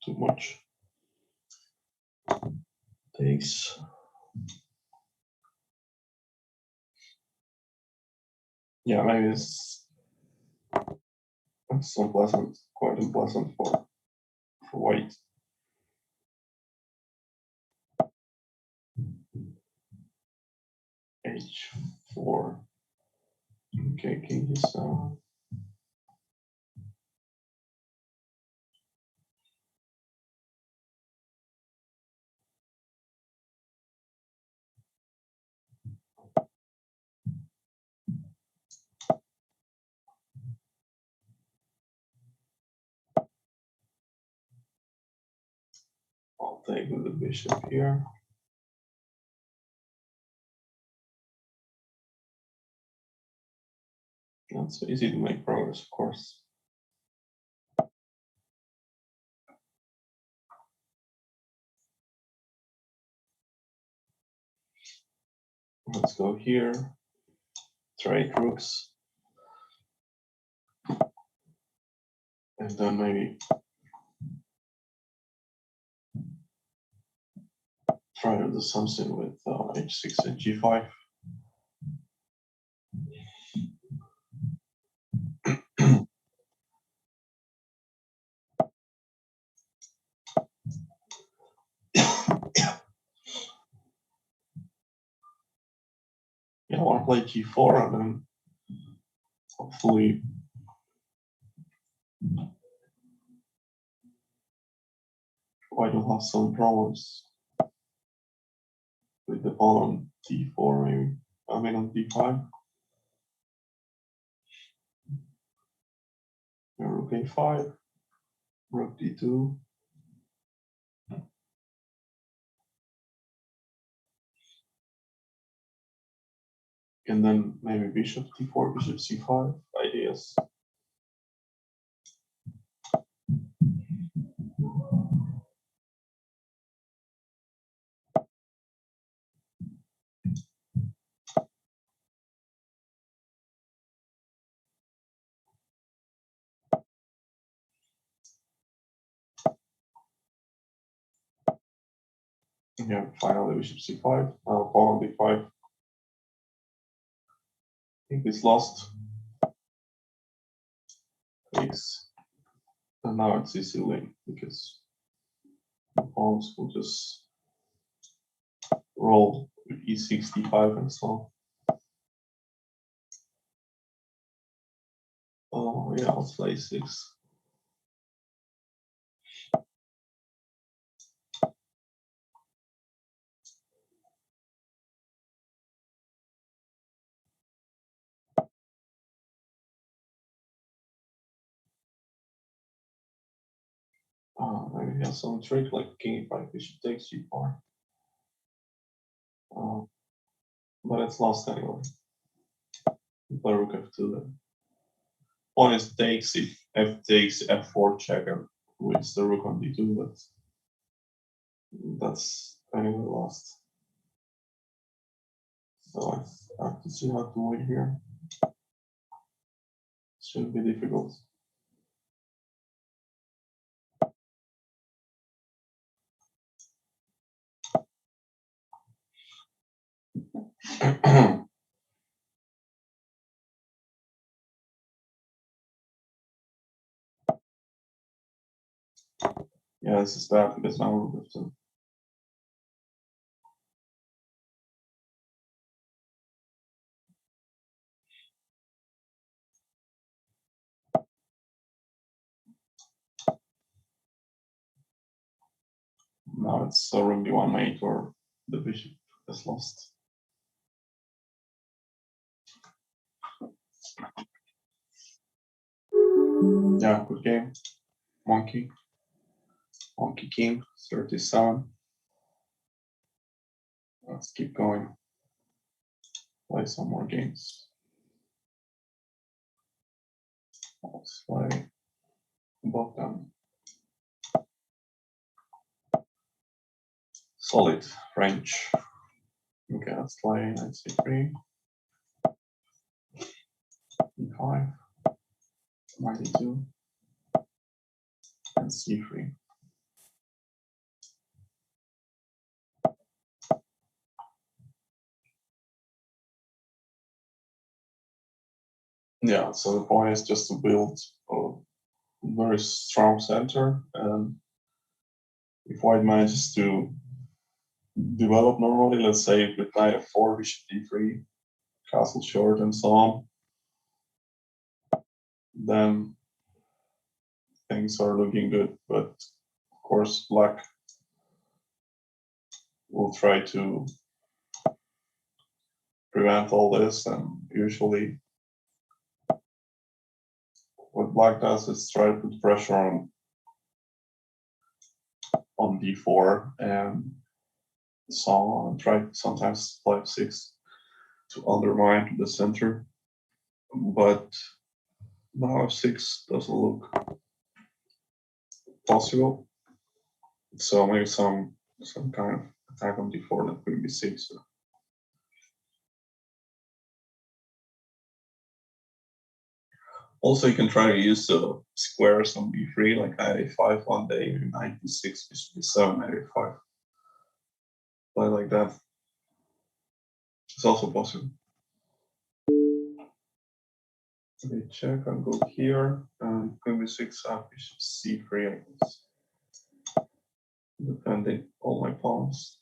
too much. Takes. Yeah, maybe it's unpleasant, quite unpleasant for white. H4. Okay, king is I'll take with the bishop here. Not so easy to make progress, of course. Let's go here. Trade rooks. And then maybe try to do something with h6 and g5. Yeah, I want to play g4 and then hopefully I don't have some problems with the pawn on d4 maybe. I mean on d5. Rook a5, rook d2. And then maybe bishop d4, bishop c5 ideas. Yeah, finally bishop c5, now pawn on d5. I think it's lost. Takes. And now it's easy lane because the pawns will just roll with e6, d5 and so on. Oh yeah, let's play 6. Maybe he has some trick like king e5, bishop takes g4. But it's lost anyway. Play rook f2 then. Pawn is takes if f takes f4 check and wins the rook on d2, but that's anyway lost. So I have to see how to win here. Shouldn't be difficult. Yeah, this is bad because now rook f2. Now it's rook d1 mate or the bishop is lost. Yeah, good game. Monkey king, 37. Let's keep going. Play some more games. Let's play both them. Solid French. Okay, let's play knight c3, e5, knight e2, and c3. Yeah, so the point is just to build a very strong center, and if white manages to develop normally, let's say with knight f4, bishop d3, castle short, and so on, then things are looking good. But of course, black will try to prevent all this, and usually what black does is try to put pressure on d4 and so on, and try sometimes play f6 to undermine the center. But now f6 doesn't look possible, so maybe some kind of attack on d4 that queen b6. Also, you can try to use the squares on b3, like knight a5 one day, knight b6, bishop b7, knight a5. Play like that. It's also possible. Okay, check, I'll go here, and queen b6 up, bishop c3, I guess. Defending all my pawns.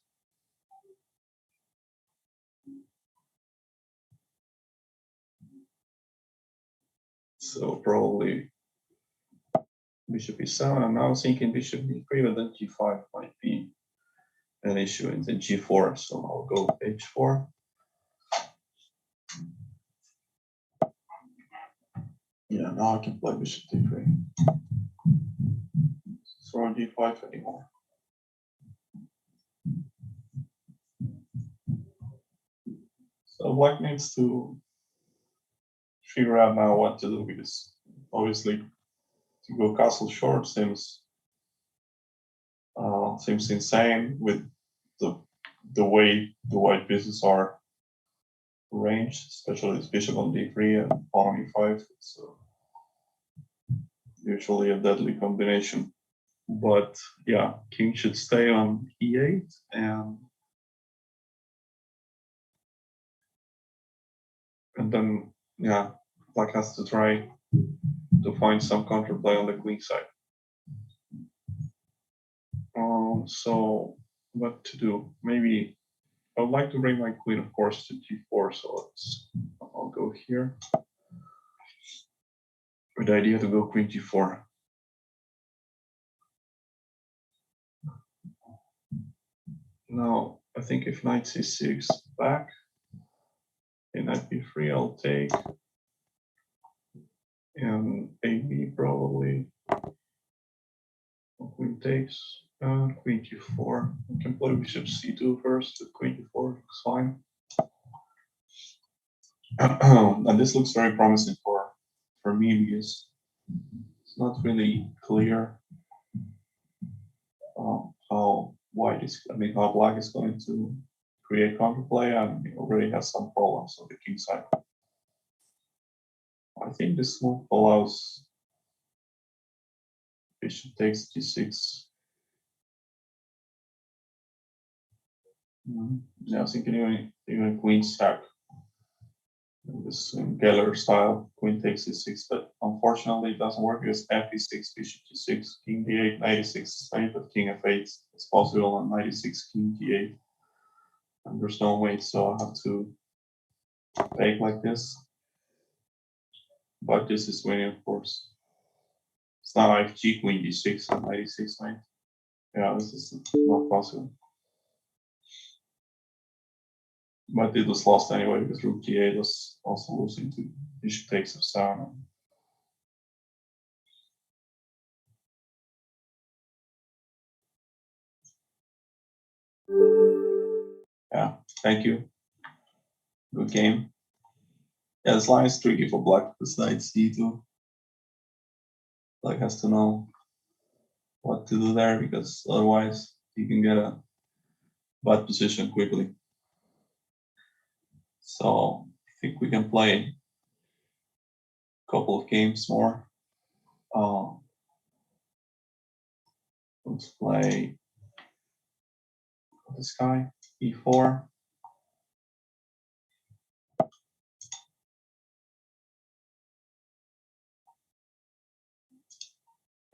So probably bishop e7. I'm now thinking bishop d3, but then g5 might be an issue in the g4, so I'll go h4. Yeah, now I can play bishop d3. Throw d5 anymore. So black needs to figure out now what to do, because obviously to go castle short seems insane with the way the white pieces are arranged, especially this bishop on d3 and pawn on e5. It's usually a deadly combination. But yeah, king should stay on e8, and then yeah, black has to try to find some counterplay on the queen side. So what to do? Maybe I would like to bring my queen, of course, to g4. So I'll go here with the idea to go queen g4. Now I think if knight c6 back, and knight b3, I'll take, and ab probably. Queen takes, queen g4. We can play bishop c2 first. Queen g4 looks fine. And this looks very promising for me, because it's not really clear how how black is going to create counterplay, and he already has some problems on the king side. I think this move allows bishop takes g6. Yeah, I was thinking even queen sack. This Geller style, queen takes e6, but unfortunately it doesn't work because f e6, bishop g6, king d8, knight e6 is fine, but king f8 is possible, and knight e6, king d8. And there's no way, so I have to take like this. But this is winning, of course. It's now fg, queen d6, and knight e6, knight. Yeah, this is not possible. But it was lost anyway, because rook g8 was also losing to bishop takes f7. Yeah, thank you. Good game. Yeah, this line is tricky for black because knight c2. Black has to know what to do there, because otherwise he can get a bad position quickly. So I think we can play a couple of games more. Let's play this guy, e4.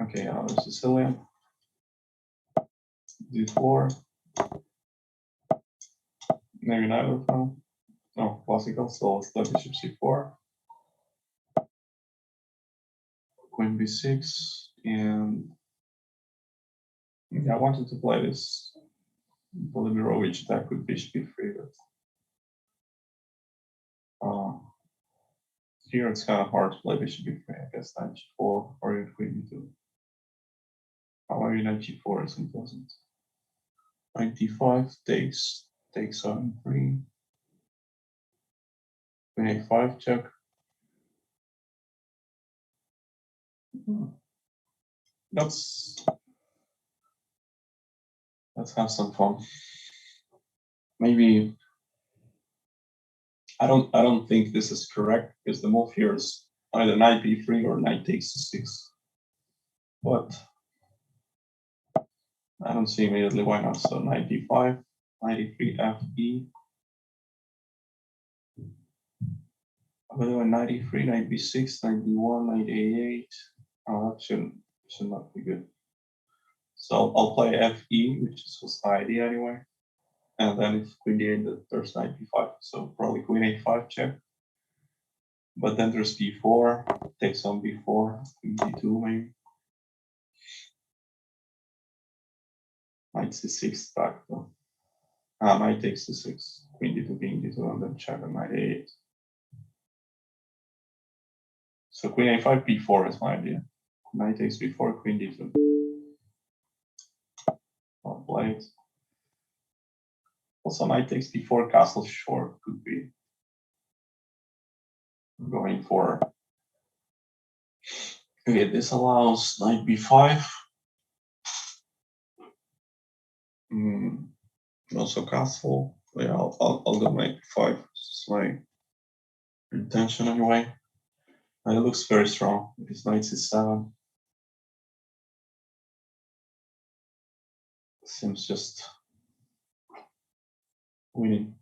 Okay, another Sicilian. d4. Maybe neither of them. No, classical, so let's play bishop c4. Queen b6, and yeah, I wanted to play this Volodymyrovich attack with bishop b3, but here it's kind of hard to play bishop b3. I guess knight g4 or even queen b2. Maybe knight g4 is unpleasant. Knight d5 takes on 3. Queen a5 check. Let's have some fun. Maybe I don't think this is correct because the move here is either knight b3 or knight takes c6. But I don't see immediately why not. So knight d5, knight e3, f, e. By the way, knight e3, knight b6, knight d1, knight a8. Oh, that should not be good. So I'll play fe, which was the idea anyway. And then if queen d8, there's knight b5. So probably queen a5 check. But then there's b4, takes on b4, queen d2 maybe. Knight c6 back though. Knight takes c6, queen d2, king d2, and then check on knight a8. So queen a5, b4 is my idea. Knight takes b4, queen d2. I'll play it. Also, knight takes b4, castle short could be going for. Okay, this allows knight b5. Also castle. Yeah, I'll go knight b5. This is my intention anyway. And it looks very strong. It's knight c7. Seems just winning.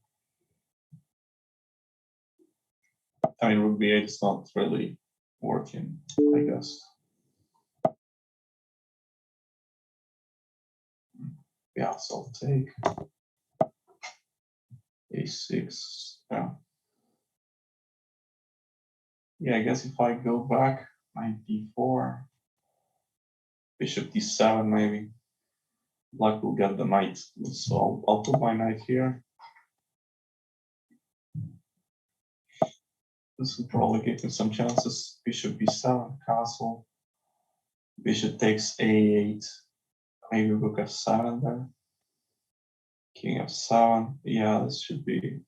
I mean, rook b8 is not really working, I guess. Yeah, so I'll take a6. Yeah. Yeah, I guess if I go back, knight d4, bishop d7 maybe. Black will get the knight. So I'll put my knight here. This will probably give me some chances. Bishop b7, castle. Bishop takes a8. Maybe rook f7 there. King f7. Yeah, this should be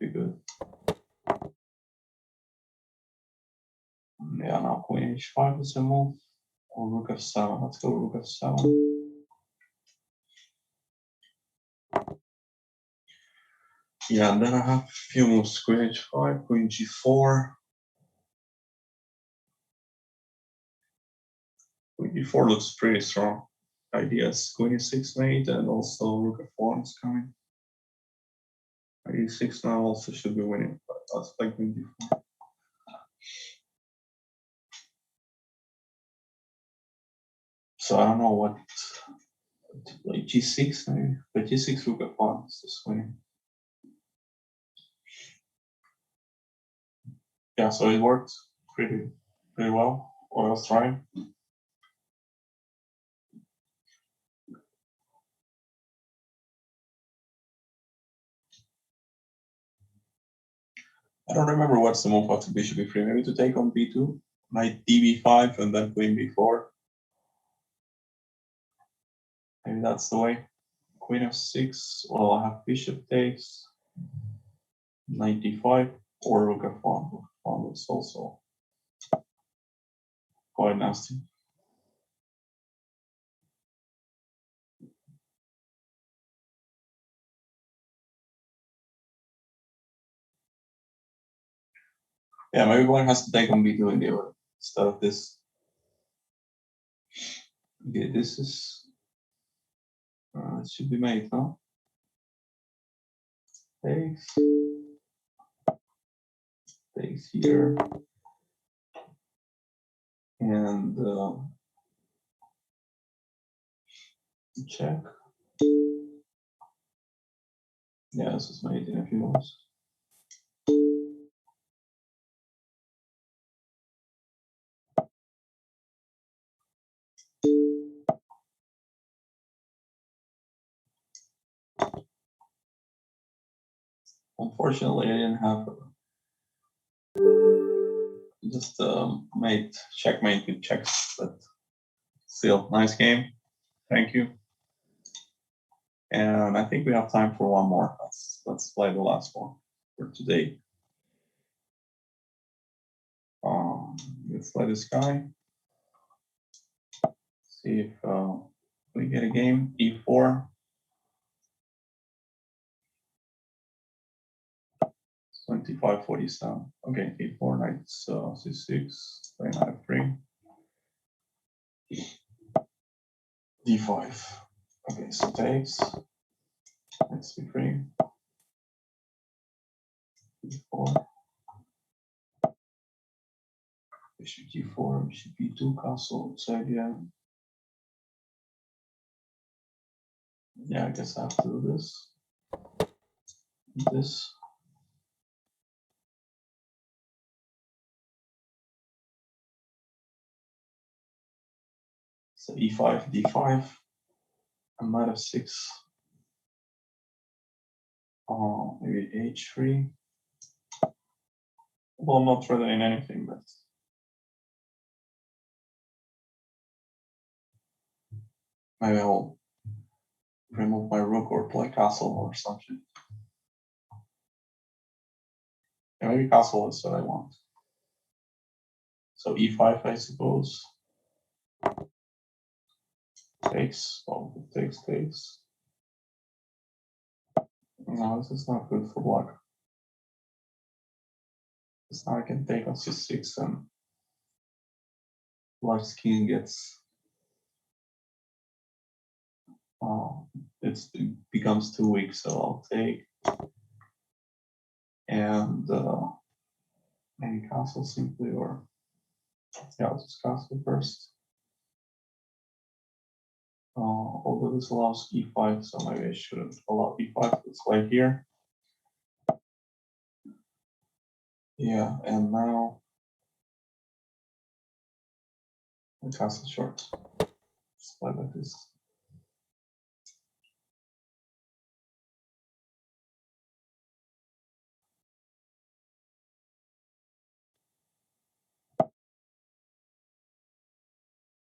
good. Yeah, now queen h5 is a move. Or rook f7. Let's go rook f7. Yeah, and then I have a few moves. Queen h5, queen g4. Queen d4 looks pretty strong. Ideas queen e6 mate, and also rook f1 is coming. e6 now also should be winning, but let's play queen d4. So I don't know what to play. G6 maybe, but G6 rook f1 is just winning. Yeah, so it worked pretty well. What I was trying. I don't remember what's the move after bishop b3. Maybe to take on b2, knight db5, and then queen b4. Maybe that's the way. Queen f6. Well, I have bishop takes, knight d5, or rook f1. Rook f1 looks also quite nasty. Yeah, maybe black has to take on b2 in the order instead of this. Okay, this is it should be made, no? Takes here, and check. Yeah, this is made in a few moves. Unfortunately, I didn't have just made checkmate with checks, but still, nice game. Thank you. And I think we have time for one more. Let's play the last one for today. Let's play this guy. See if we get a game. E4. 25-47. Okay, e4, knight c6, play knight f3. d5. Okay, so takes. Knight c3. d4. Bishop g4, bishop b2, castle, so again. Yeah, I guess I have to do this. This. So e5, d5, and knight f6. Maybe h3. Well, I'm not threatening anything, but maybe I'll remove my rook or play castle or something. Yeah, maybe castle is what I want. So e5, I suppose. Takes. Oh, takes. No, this is not good for black. Because now I can take on c6 and black's king gets. It becomes too weak, so I'll take. And maybe castle simply, or yeah, I'll just castle first. Although this allows e5, so maybe I shouldn't allow e5. Let's play here. Yeah, and now the castle short. Let's play like this.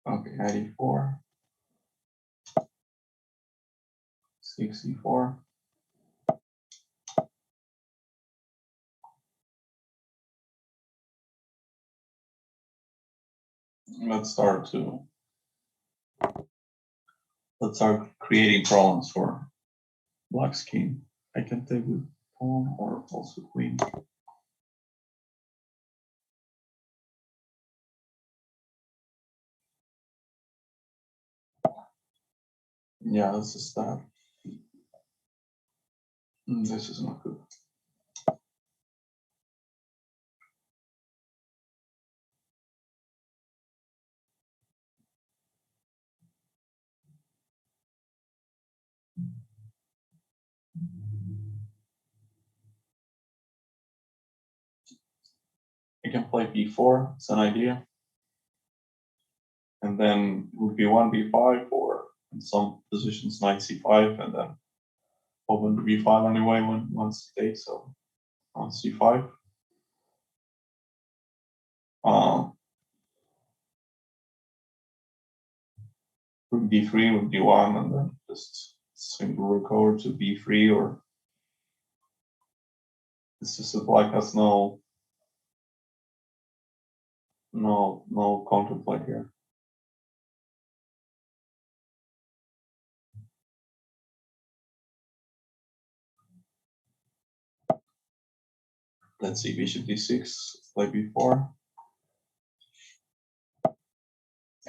Okay, knight e4, 6 e4. Let's start creating problems for black's king. I can take with pawn or also queen. Yeah, this is that. This is not good. I can play b4, it's an idea. And then rook b1, b5, or in some positions knight c5, and then open to b5 anyway once it takes, so on c5. Rook d3, rook d1, and then just simple rook over to b3, or it's just that black has no counterplay here. Let's see, bishop d6. play b4.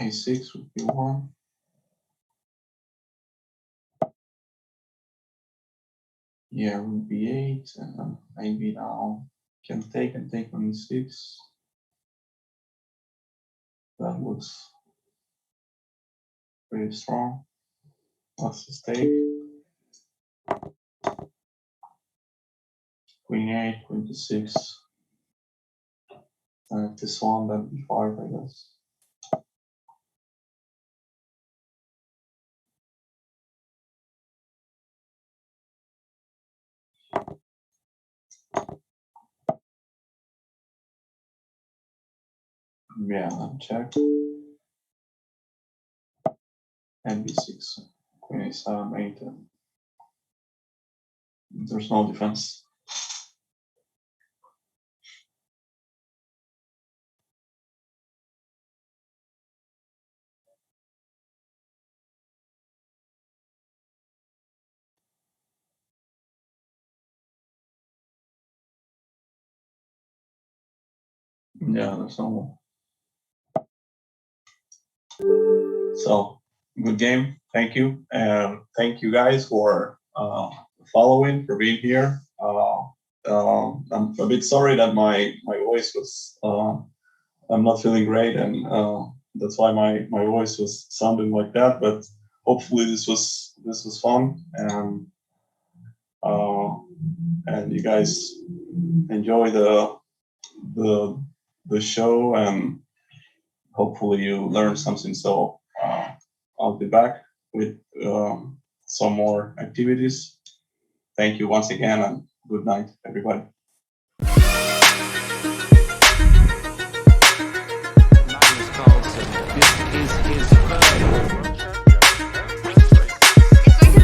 a6 would be one. Yeah, rook b8, and then maybe now can take and take on e6. That looks pretty strong. Let's just take queen 8, queen to 6. And if this one, then b5, I guess. Yeah, then check. And b6, queen a7, 8, and there's no defense. Yeah, there's no. So good game. Thank you, and thank you guys for following, for being here. I'm a bit sorry that my voice was. I'm not feeling great, and that's why my voice was sounding like that. But hopefully this was fun, uh, and you guys enjoy the the show, and hopefully you learn something. So I'll be back with some more activities. Thank you once again, and good night, everybody.